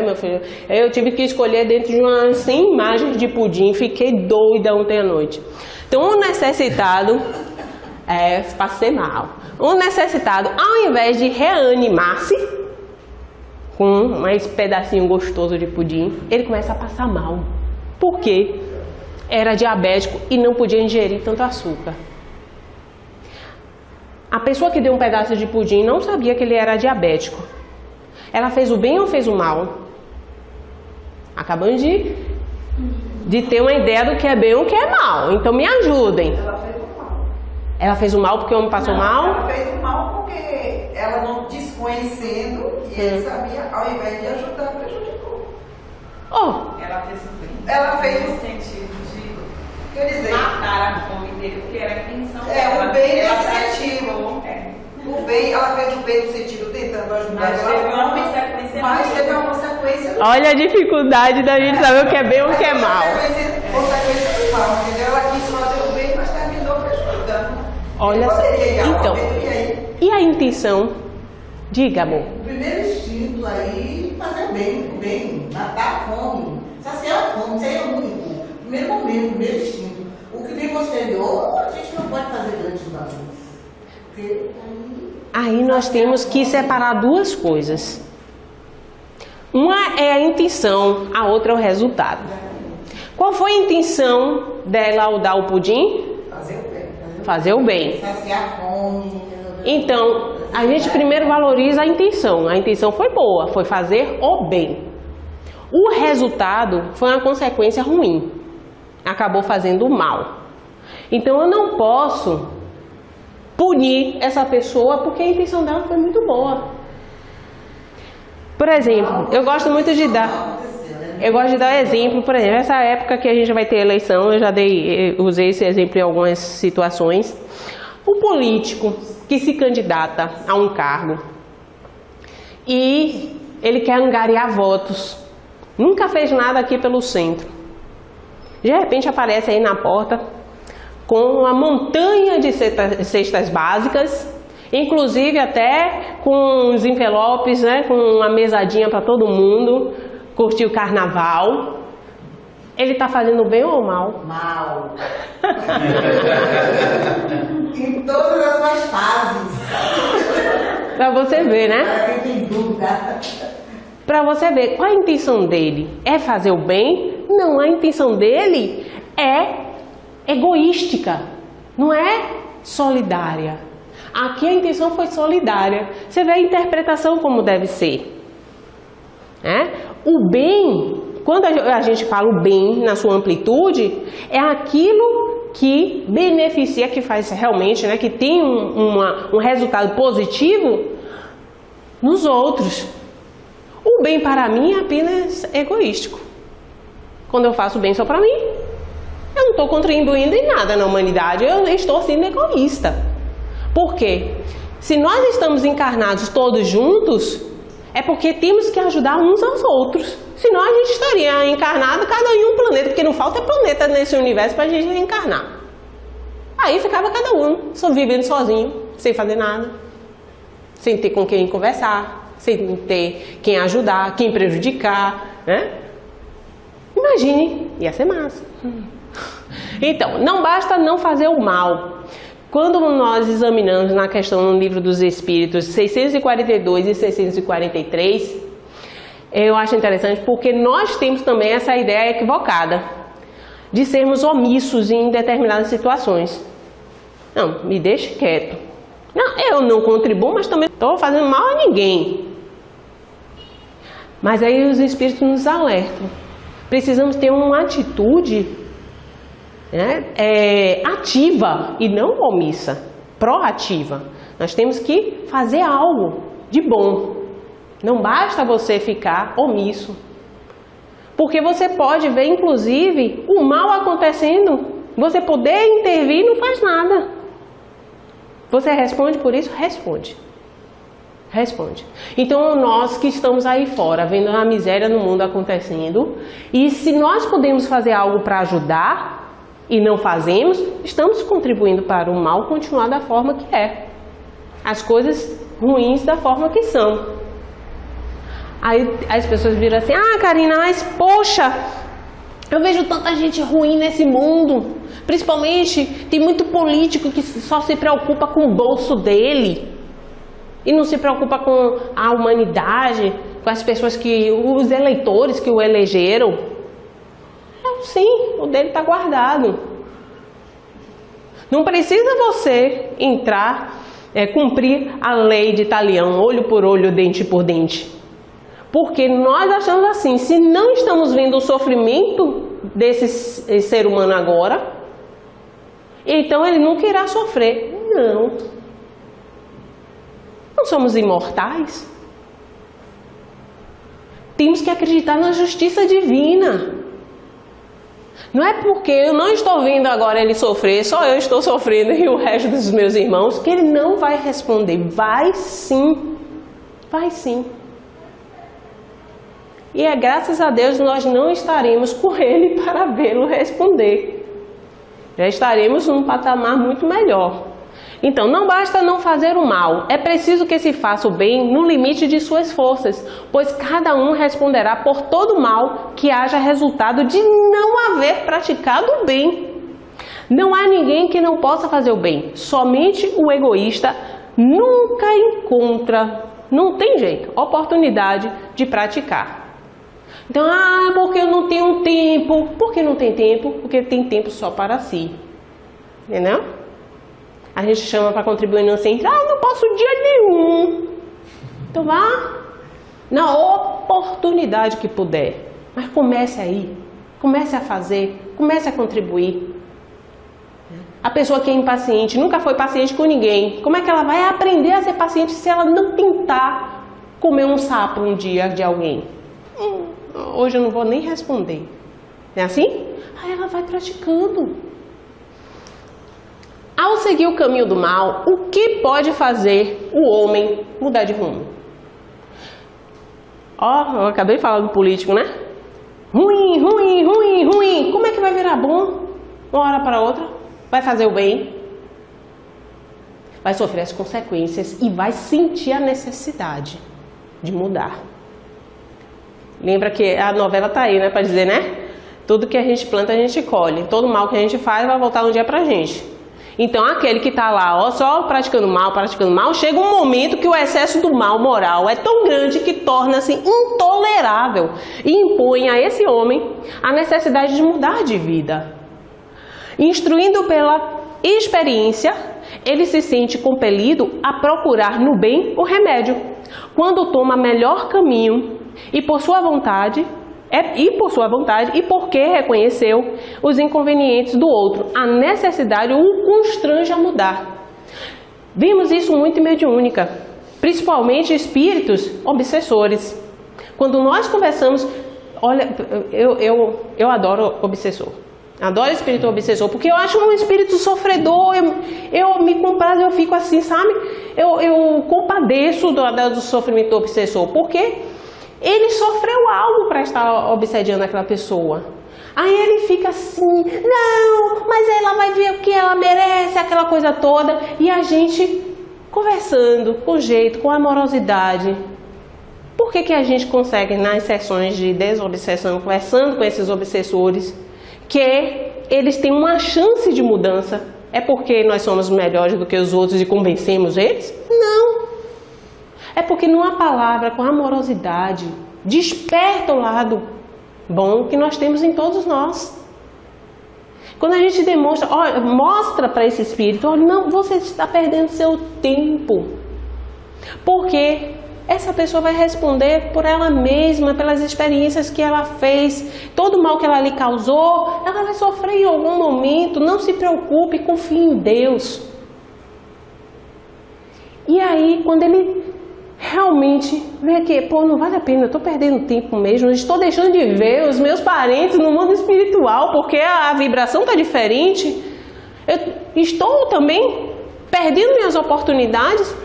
Meu filho. Eu tive que escolher dentro de umas 100 imagens de pudim. Fiquei doida ontem à noite. Então, um necessitado, passei mal. Um necessitado, ao invés de reanimar-se com esse pedacinho gostoso de pudim, ele começa a passar mal. Por quê? Era diabético e não podia ingerir tanto açúcar. A pessoa que deu um pedaço de pudim não sabia que ele era diabético. Ela fez o bem ou fez o mal? Acabamos de ter uma ideia do que é bem e o que é mal. Então me ajudem. Ela fez o mal. Ela fez o mal porque o homem passou mal? Ela fez o mal porque ela não desconhecendo e ele sabia, ao invés de ajudar, prejudicou. Ela fez o bem. Ela fez no o sentido de quer dizer, matar a fome dele, porque era a intenção dela. o bem Ela nesse sentido. O bem, ela fez o bem no sentido tentando ajudar. Mas teve uma consequência. Mas teve uma consequência. Olha a dificuldade da gente saber o que é bem e o que é mal. Consequência do mal, entendeu? Ela quis fazer o bem, mas terminou prejudicando. Olha só. Então, e a intenção? Diga, amor. O primeiro instinto aí, fazer o bem, matar a fome, saciar a fome, isso aí é o único. Primeiro momento, primeiro instinto. O que vem posterior, a gente não pode fazer grandes barulhos. Porque aí nós temos que separar duas coisas. Uma é a intenção, a outra é o resultado. Qual foi a intenção dela ao dar o pudim? fazer o bem. Fazer o bem. Saciar a fome. Então, a gente primeiro valoriza a intenção. A intenção foi boa, foi fazer o bem. O resultado foi uma consequência ruim. Acabou fazendo o mal. Então, eu não posso punir essa pessoa porque a intenção dela foi muito boa. Por exemplo, eu gosto muito de dar... Eu gosto de dar exemplo, por exemplo, nessa época que a gente vai ter eleição, eu já usei esse exemplo em algumas situações. O político que se candidata a um cargo e ele quer angariar votos, nunca fez nada aqui pelo centro. De repente aparece aí na porta com uma montanha de cestas básicas, inclusive até com os envelopes, né, com uma mesadinha para todo mundo curtir o carnaval. Ele está fazendo bem ou mal? Mal. Em todas as suas fases. Para você ver, né? Para quem tem dúvida. Para você ver, qual a intenção dele? É fazer o bem? Não, a intenção dele é egoística, não é solidária. Aqui a intenção foi solidária. Você vê a interpretação como deve ser. O bem quando a gente fala o bem na sua amplitude, é aquilo que beneficia, que faz realmente, né, que tem um resultado positivo nos outros. O bem para mim é apenas egoístico. Quando eu faço o bem só para mim, eu não estou contribuindo em nada na humanidade, eu estou sendo egoísta. Por quê? Se nós estamos encarnados todos juntos, é porque temos que ajudar uns aos outros. Senão a gente estaria encarnado cada um em um planeta, porque não falta planeta nesse universo para a gente reencarnar. Aí ficava cada um só vivendo sozinho, sem fazer nada, sem ter com quem conversar, sem ter quem ajudar, quem prejudicar, né? Imagine, ia ser massa. Então, não basta não fazer o mal. Quando nós examinamos na questão no Livro dos Espíritos 642 e 643, eu acho interessante porque nós temos também essa ideia equivocada de sermos omissos em determinadas situações. Não, me deixe quieto. Não, eu não contribuo, mas também não estou fazendo mal a ninguém. Mas aí os Espíritos nos alertam. Precisamos ter uma atitude, né, ativa e não omissa, proativa. Nós temos que fazer algo de bom. Não basta você ficar omisso. Porque você pode ver, inclusive, o mal acontecendo. Você poder intervir e não faz nada. Você responde por isso? Responde. Responde. Então, nós que estamos aí fora, vendo a miséria no mundo acontecendo, e se nós podemos fazer algo para ajudar e não fazemos, estamos contribuindo para o mal continuar da forma que é. As coisas ruins da forma que são. Aí as pessoas viram assim, ah, Karina, mas poxa, eu vejo tanta gente ruim nesse mundo. Principalmente, tem muito político que só se preocupa com o bolso dele. E não se preocupa com a humanidade, com as pessoas os eleitores que o elegeram. Sim, o dele está guardado. Não precisa você entrar, cumprir a lei de Talião, olho por olho, dente por dente. Porque nós achamos assim, se não estamos vendo o sofrimento desse ser humano agora, então ele nunca irá sofrer. Não. Não somos imortais. Temos que acreditar na justiça divina. Não é porque eu não estou vendo agora ele sofrer, só eu estou sofrendo e o resto dos meus irmãos, que ele não vai responder. Vai sim. Vai sim. E é graças a Deus nós não estaremos com ele para vê-lo responder. Já estaremos num patamar muito melhor. Então, não basta não fazer o mal, é preciso que se faça o bem no limite de suas forças, pois cada um responderá por todo mal que haja resultado de não haver praticado o bem. Não há ninguém que não possa fazer o bem, somente o egoísta nunca encontra, não tem jeito, oportunidade de praticar. Então, porque eu não tenho tempo. Por que não tem tempo? Porque tem tempo só para si. Entendeu? A gente chama para contribuir no centro. Não posso dia nenhum. Então vá na oportunidade que puder. Mas comece aí. Comece a fazer. Comece a contribuir. A pessoa que é impaciente, nunca foi paciente com ninguém. Como é que ela vai aprender a ser paciente se ela não tentar comer um sapo um dia de alguém? Hoje eu não vou nem responder. Não é assim? Aí ela vai praticando. Ao seguir o caminho do mal, o que pode fazer o homem mudar de rumo? Eu acabei de falar do político, né? Ruim, ruim, ruim, ruim. Como é que vai virar bom? Uma hora para outra. Vai fazer o bem. Vai sofrer as consequências e vai sentir a necessidade de mudar. Lembra que a novela tá aí, né? Para dizer, né? Tudo que a gente planta, a gente colhe. Todo mal que a gente faz vai voltar um dia pra gente. Então, aquele que está lá, só praticando mal, chega um momento que o excesso do mal moral é tão grande que torna-se intolerável e impõe a esse homem a necessidade de mudar de vida. Instruindo pela experiência, ele se sente compelido a procurar no bem o remédio. Quando toma melhor caminho e por sua vontade, e por sua vontade, e porque reconheceu os inconvenientes do outro. A necessidade o constrange a mudar. Vimos isso muito em mediúnica, principalmente espíritos obsessores. Quando nós conversamos, olha, eu adoro obsessor. Adoro espírito obsessor, porque eu acho um espírito sofredor, eu me comprazo, eu fico assim, sabe? Eu compadeço do sofrimento do obsessor, porque ele sofreu algo para estar obsediando aquela pessoa. Aí ele fica assim, não, mas ela vai ver o que ela merece, aquela coisa toda. E a gente conversando com jeito, com amorosidade. Por que a gente consegue, nas sessões de desobsessão, conversando com esses obsessores, que eles têm uma chance de mudança? É porque nós somos melhores do que os outros e convencemos eles? Não. É porque numa palavra com amorosidade, desperta o lado bom que nós temos em todos nós. Quando a gente demonstra, olha, mostra para esse espírito, olha, não, você está perdendo seu tempo. Porque essa pessoa vai responder por ela mesma, pelas experiências que ela fez, todo o mal que ela lhe causou, ela vai sofrer em algum momento. Não se preocupe, confie em Deus. E aí, quando ele realmente vê que, pô, não vale a pena, eu estou perdendo tempo mesmo, eu estou deixando de ver os meus parentes no mundo espiritual, porque a vibração está diferente, eu estou também perdendo minhas oportunidades,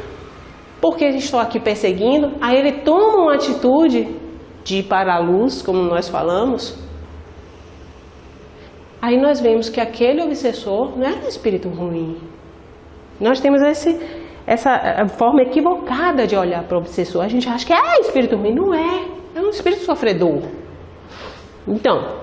porque estou aqui perseguindo. Aí ele toma uma atitude de ir para a luz, como nós falamos. Aí nós vemos que aquele obsessor não é um espírito ruim. Nós temos essa forma equivocada de olhar para o obsessor. A gente acha que é espírito ruim. Não é. É um espírito sofredor. Então,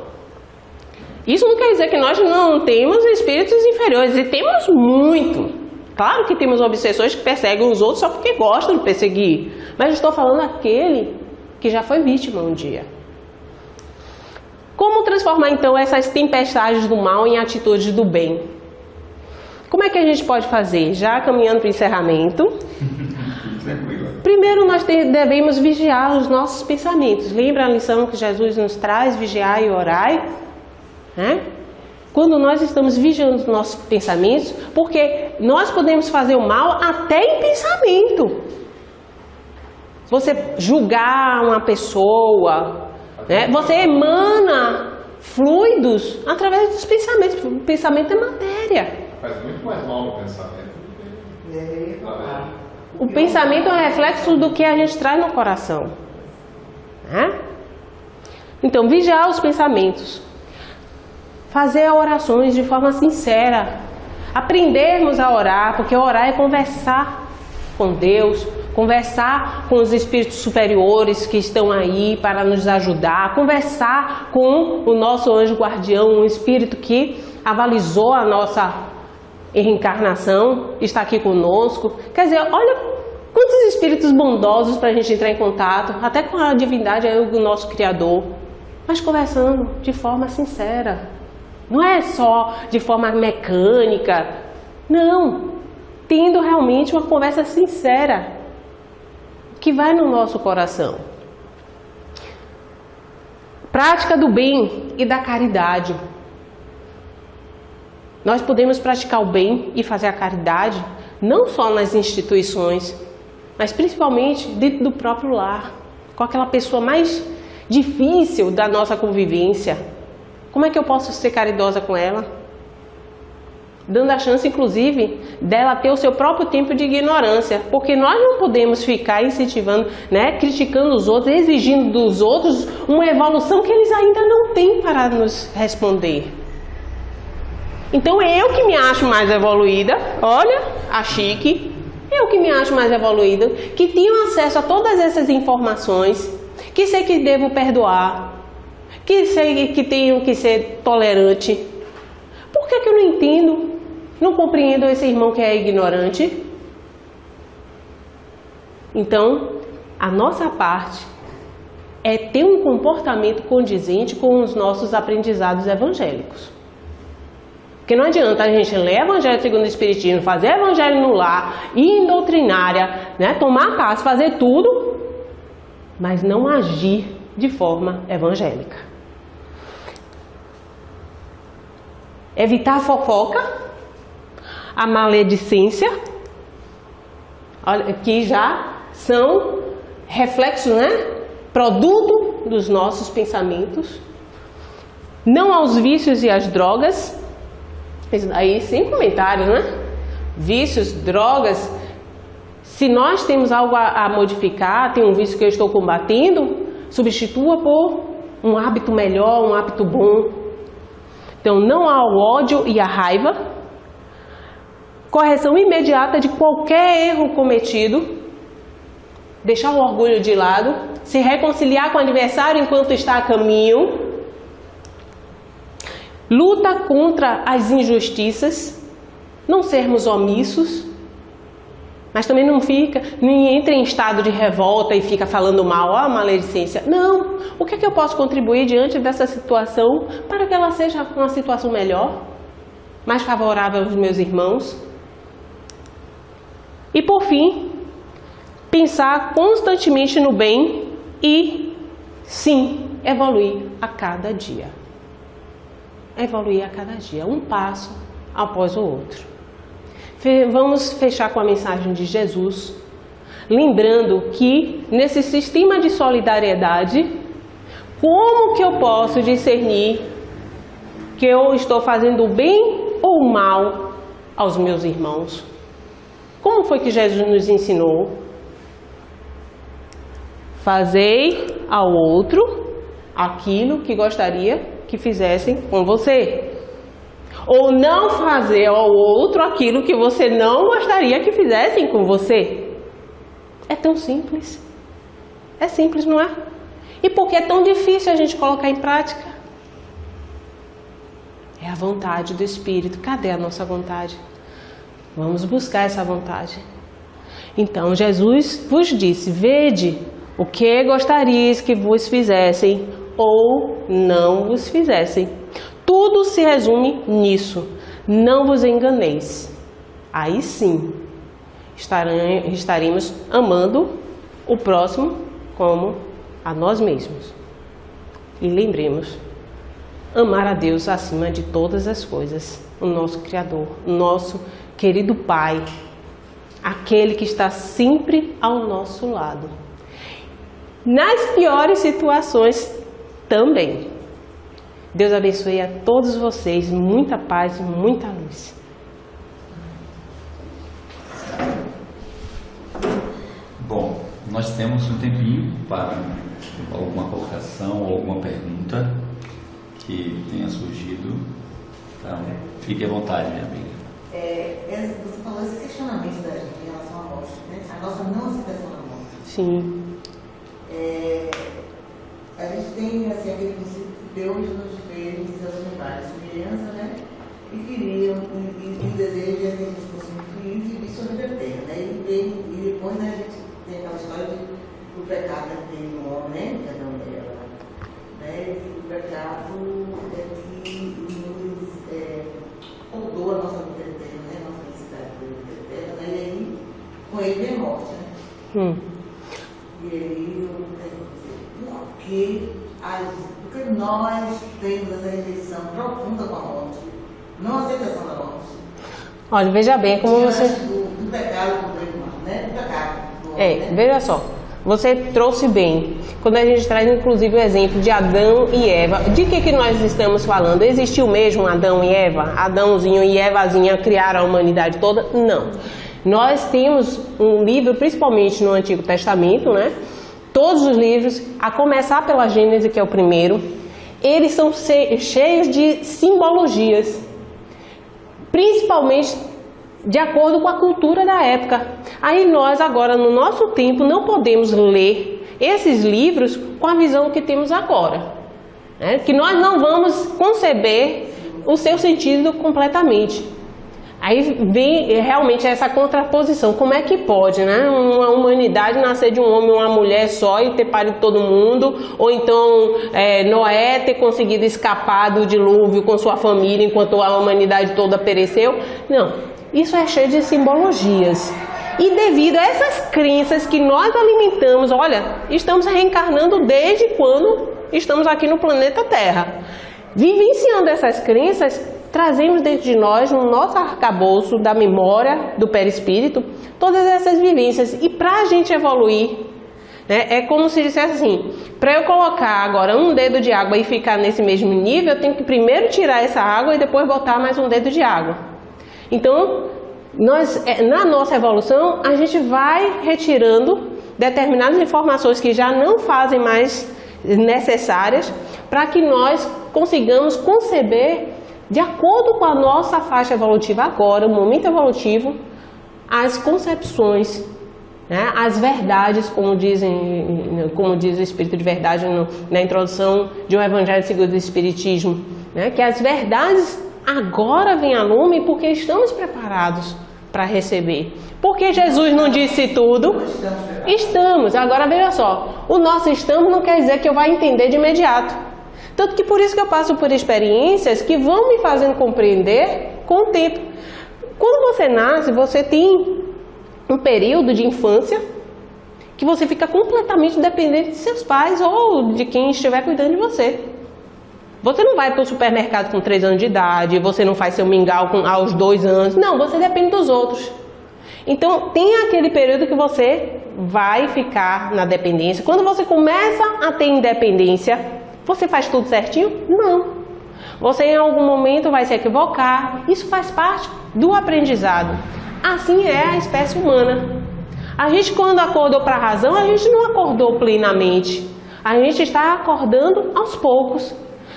isso não quer dizer que nós não temos espíritos inferiores. E temos muito. Claro que temos obsessores que perseguem os outros só porque gostam de perseguir. Mas eu estou falando aquele que já foi vítima um dia. Como transformar então essas tempestades do mal em atitudes do bem? Como é que a gente pode fazer? Já caminhando para o encerramento. Primeiro nós devemos vigiar os nossos pensamentos. Lembra a lição que Jesus nos traz? Vigiai e orai. Né? Quando nós estamos vigiando os nossos pensamentos, porque nós podemos fazer o mal até em pensamento. Você julgar uma pessoa, né? Você emana fluidos através dos pensamentos. O pensamento é matéria. Faz muito mais mal no pensamento do que... O pensamento é um reflexo do que a gente traz no coração. Né? Então, vigiar os pensamentos. Fazer orações de forma sincera. Aprendermos a orar, porque orar é conversar com Deus, conversar com os espíritos superiores que estão aí para nos ajudar, conversar com o nosso anjo guardião, um espírito que avalizou a nossa reencarnação, está aqui conosco. Quer dizer, olha quantos espíritos bondosos para a gente entrar em contato, até com a divindade do nosso Criador, mas conversando de forma sincera. Não é só de forma mecânica, não, tendo realmente uma conversa sincera, que vai no nosso coração. Prática do bem e da caridade. Nós podemos praticar o bem e fazer a caridade, não só nas instituições, mas principalmente dentro do próprio lar, com aquela pessoa mais difícil da nossa convivência. Como é que eu posso ser caridosa com ela? Dando a chance, inclusive, dela ter o seu próprio tempo de ignorância. Porque nós não podemos ficar incentivando, né, criticando os outros, exigindo dos outros uma evolução que eles ainda não têm para nos responder. Então, eu que me acho mais evoluída, olha, a Chique, eu que me acho mais evoluída, que tenho acesso a todas essas informações, que sei que devo perdoar, que sei que tenho que ser tolerante. Por que eu não entendo, não compreendo esse irmão que é ignorante? Então, a nossa parte é ter um comportamento condizente com os nossos aprendizados evangélicos. Porque não adianta a gente ler Evangelho segundo o Espiritismo, fazer Evangelho no lar, ir em doutrinária, né, tomar passe, fazer tudo, mas não agir de forma evangélica. Evitar a fofoca, a maledicência, que já são reflexos, né? Produto dos nossos pensamentos. Não aos vícios e às drogas. Isso aí sem comentários, né? Vícios, drogas. Se nós temos algo a modificar, tem um vício que eu estou combatendo, substitua por um hábito melhor, um hábito bom. Então, não ao ódio e à raiva. Correção imediata de qualquer erro cometido. Deixar o orgulho de lado. Se reconciliar com o adversário enquanto está a caminho. Luta contra as injustiças. Não sermos omissos. Mas também não entra em estado de revolta e fica falando mal, a maledicência. Não. O que é que eu posso contribuir diante dessa situação para que ela seja uma situação melhor, mais favorável aos meus irmãos? E por fim, pensar constantemente no bem e, sim, evoluir a cada dia. Evoluir a cada dia, um passo após o outro. Vamos fechar com a mensagem de Jesus, lembrando que nesse sistema de solidariedade, como que eu posso discernir que eu estou fazendo bem ou mal aos meus irmãos? Como foi que Jesus nos ensinou? Fazei ao outro aquilo que gostaria que fizessem com você. Ou não fazer ao outro aquilo que você não gostaria que fizessem com você. É tão simples. É simples, não é? E por que é tão difícil a gente colocar em prática? É a vontade do Espírito. Cadê a nossa vontade? Vamos buscar essa vontade. Então, Jesus vos disse, vede o que gostarias que vos fizessem ou não vos fizessem. Tudo se resume nisso. Não vos enganeis. Aí sim, estaremos amando o próximo como a nós mesmos. E lembremos, amar a Deus acima de todas as coisas. O nosso Criador, o nosso querido Pai. Aquele que está sempre ao nosso lado. Nas piores situações também. Deus abençoe a todos vocês, muita paz e muita luz. Bom, nós temos um tempinho para alguma colocação ou alguma pergunta que tenha surgido. Então, fique à vontade, minha amiga. Você falou esse questionamento da gente em relação à morte, né? A nossa não aceitação da morte. Sim. A gente tem assim, aquele princípio que Deus nos fez seus lugares, criança, né? E queriam, e o desejo de que a gente fosse felizes e viver sobre a terra, né? E depois a gente tem aquela história do pecado que tem no homem, né? Adão e Eva, né? E o pecado é que nos rodou a nossa vida eterna, né? A nossa felicidade da vida eterna, né? E aí, com ele vem a morte, né? E aí eu tenho que dizer, porque nós temos essa rejeição profunda com a morte, não aceitação da morte. Olha, veja bem como você... Do pecado do irmão, né? Do pecado do homem, né? Veja só, você trouxe bem, quando a gente traz inclusive o exemplo de Adão e Eva, de que nós estamos falando? Existiu mesmo Adão e Eva? Adãozinho e Evazinha criaram a humanidade toda? Não. Nós temos um livro, principalmente no Antigo Testamento, né? Todos os livros, a começar pela Gênesis, que é o primeiro, eles são cheios de simbologias, principalmente de acordo com a cultura da época. Aí nós agora, no nosso tempo, não podemos ler esses livros com a visão que temos agora, né? Que nós não vamos conceber o seu sentido completamente. Aí vem realmente essa contraposição. Como é que pode, né? Uma humanidade nascer de um homem e uma mulher só e ter parido todo mundo? Ou então Noé ter conseguido escapar do dilúvio com sua família enquanto a humanidade toda pereceu? Não. Isso é cheio de simbologias. E devido a essas crenças que nós alimentamos, olha, estamos reencarnando desde quando estamos aqui no planeta Terra. Vivenciando essas crenças, trazemos dentro de nós, no nosso arcabouço da memória do perispírito, todas essas vivências. E para a gente evoluir, né, é como se dissesse assim, para eu colocar agora um dedo de água e ficar nesse mesmo nível, eu tenho que primeiro tirar essa água e depois botar mais um dedo de água. Então, na nossa evolução, a gente vai retirando determinadas informações que já não fazem mais necessárias para que nós consigamos conceber, de acordo com a nossa faixa evolutiva agora, o momento evolutivo, as concepções, né, as verdades, como diz o Espírito de Verdade na introdução de um Evangelho segundo o Espiritismo, né, que as verdades agora vêm a lume porque estamos preparados para receber. Porque Jesus não disse tudo? Estamos. Agora veja só, o nosso estamos não quer dizer que eu vá entender de imediato. Tanto que por isso que eu passo por experiências que vão me fazendo compreender com o tempo. Quando você nasce, você tem um período de infância que você fica completamente dependente de seus pais ou de quem estiver cuidando de você. Você não vai para o supermercado com 3 anos de idade, você não faz seu mingau aos 2 anos. Não, você depende dos outros. Então, tem aquele período que você vai ficar na dependência. Quando você começa a ter independência, você faz tudo certinho? Não. Você em algum momento vai se equivocar. Isso faz parte do aprendizado. Assim é a espécie humana. A gente, quando acordou para a razão, a gente não acordou plenamente. A gente está acordando aos poucos.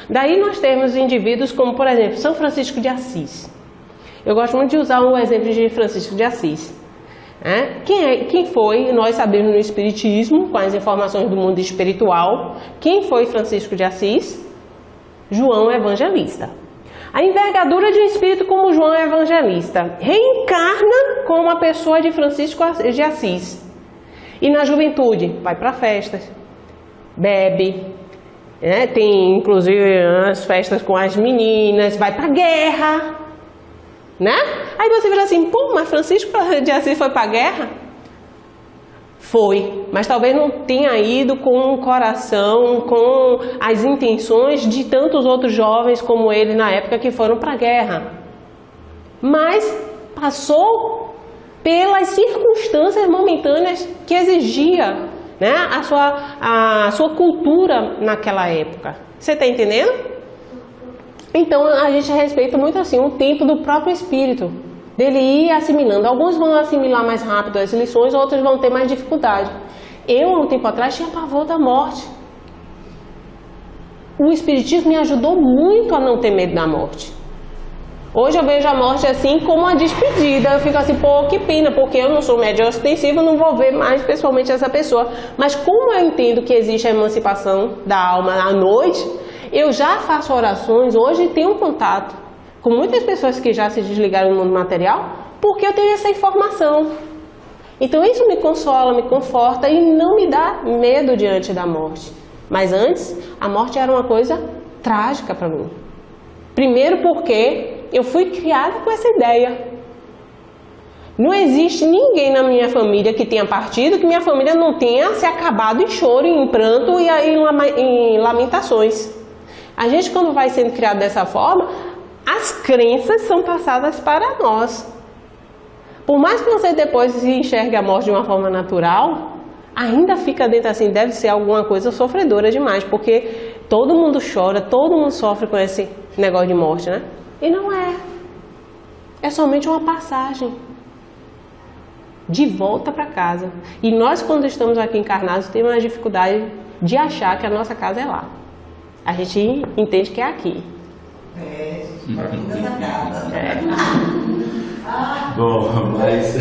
Daí nós temos indivíduos como, por exemplo, São Francisco de Assis. Eu gosto muito de usar um exemplo de Francisco de Assis. Quem foi, nós sabemos no Espiritismo, com as informações do mundo espiritual, quem foi Francisco de Assis? João Evangelista. A envergadura de um espírito como João Evangelista reencarna como a pessoa de Francisco de Assis. E na juventude, vai para festas, bebe, tem inclusive as festas com as meninas, vai para guerra, né? Aí você vira assim, pô, mas Francisco de Assis foi para a guerra? Foi, mas talvez não tenha ido com o coração, com as intenções de tantos outros jovens como ele na época que foram para a guerra. Mas passou pelas circunstâncias momentâneas que exigia, né, a sua cultura naquela época. Você está entendendo? Então a gente respeita muito assim o tempo do próprio espírito, dele ir assimilando. Alguns vão assimilar mais rápido as lições, outros vão ter mais dificuldade. Eu, um tempo atrás, tinha pavor da morte. O Espiritismo me ajudou muito a não ter medo da morte. Hoje eu vejo a morte assim como uma despedida. Eu fico assim, pô, que pena, porque eu não sou médium ostensivo, não vou ver mais pessoalmente essa pessoa. Mas como eu entendo que existe a emancipação da alma à noite, eu já faço orações, hoje tenho um contato com muitas pessoas que já se desligaram do mundo material, porque eu tenho essa informação. Então isso me consola, me conforta e não me dá medo diante da morte. Mas antes, a morte era uma coisa trágica para mim. Primeiro porque eu fui criada com essa ideia. Não existe ninguém na minha família que tenha partido, que minha família não tenha se acabado em choro, em pranto e em lamentações. A gente, quando vai sendo criado dessa forma, as crenças são passadas para nós. Por mais que você depois enxergue a morte de uma forma natural, ainda fica dentro assim, deve ser alguma coisa sofredora demais, porque todo mundo chora, todo mundo sofre com esse negócio de morte, né? E não é. É somente uma passagem de volta para casa. E nós, quando estamos aqui encarnados, temos a dificuldade de achar que a nossa casa é lá. A gente entende que é aqui. Aqui nessa casa. Bom, mas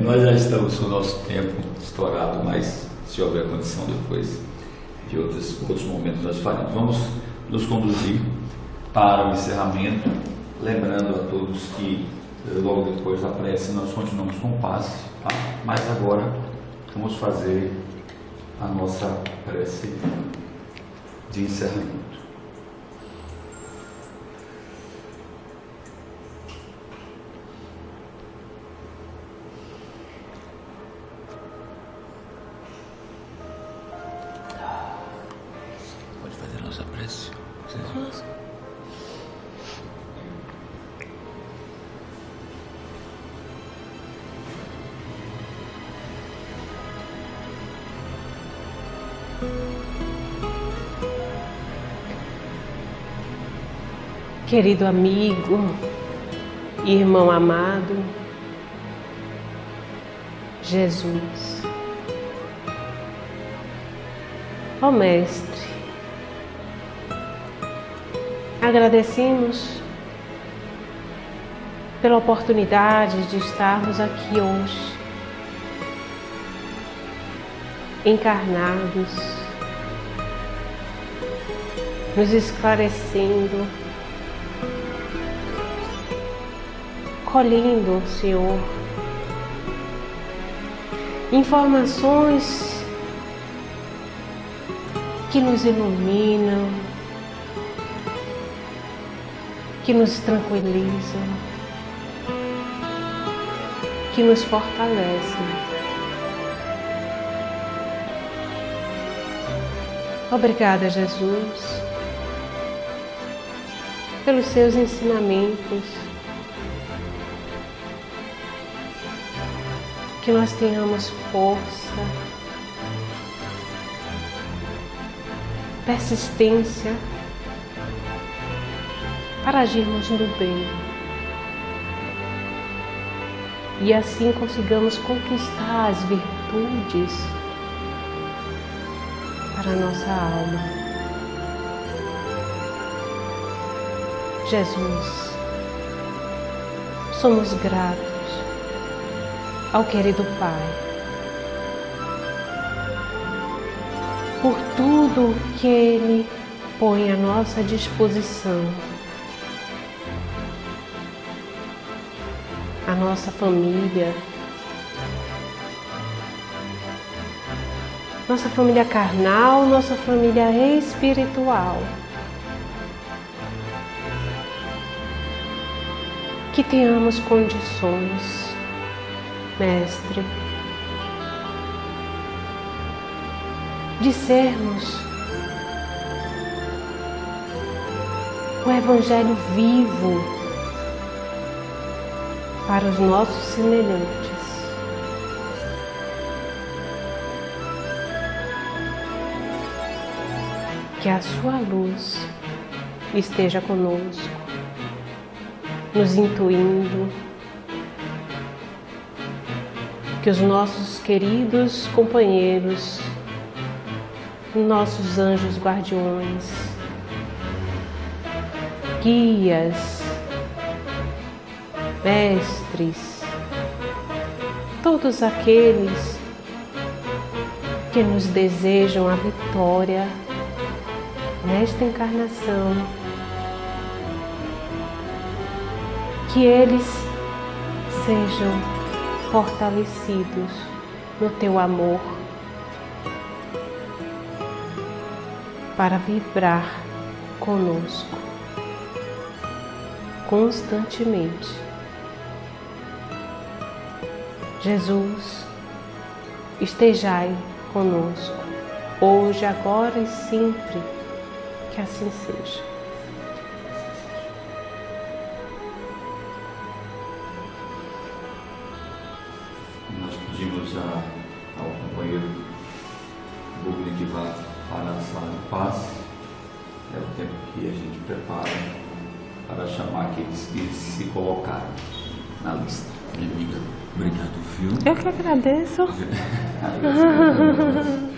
nós já estamos com o nosso tempo estourado, mas se houver condição depois de outros momentos nós faremos. Vamos nos conduzir para o encerramento, lembrando a todos que logo depois da prece nós continuamos com o passe, tá? Mas agora vamos fazer a nossa prece de encerramento. Deus aprecio. Jesus. Querido amigo, irmão amado, Jesus, ó Mestre, agradecemos pela oportunidade de estarmos aqui hoje, encarnados, nos esclarecendo, colhendo, Senhor, informações que nos iluminam, que nos tranquilizam, que nos fortalecem. Obrigada, Jesus, pelos seus ensinamentos, que nós tenhamos força, persistência para agirmos no bem e assim consigamos conquistar as virtudes para a nossa alma. Jesus, somos gratos ao querido Pai por tudo que Ele põe à nossa disposição, a nossa família, nossa família carnal, nossa família espiritual, que tenhamos condições, Mestre, de sermos o Evangelho vivo para os nossos semelhantes. Que a sua luz esteja conosco, nos intuindo, que os nossos queridos companheiros, nossos anjos guardiões, guias, mestres, todos aqueles que nos desejam a vitória nesta encarnação, que eles sejam fortalecidos no teu amor para vibrar conosco constantemente. Jesus, estejai conosco, hoje, agora e sempre, que assim seja. Nós pedimos ao companheiro Bugni que vá para a sala de paz. É o tempo que a gente prepara para chamar aqueles que se colocaram na lista. Minha amiga, obrigado, viu? Eu que agradeço. Agradeço.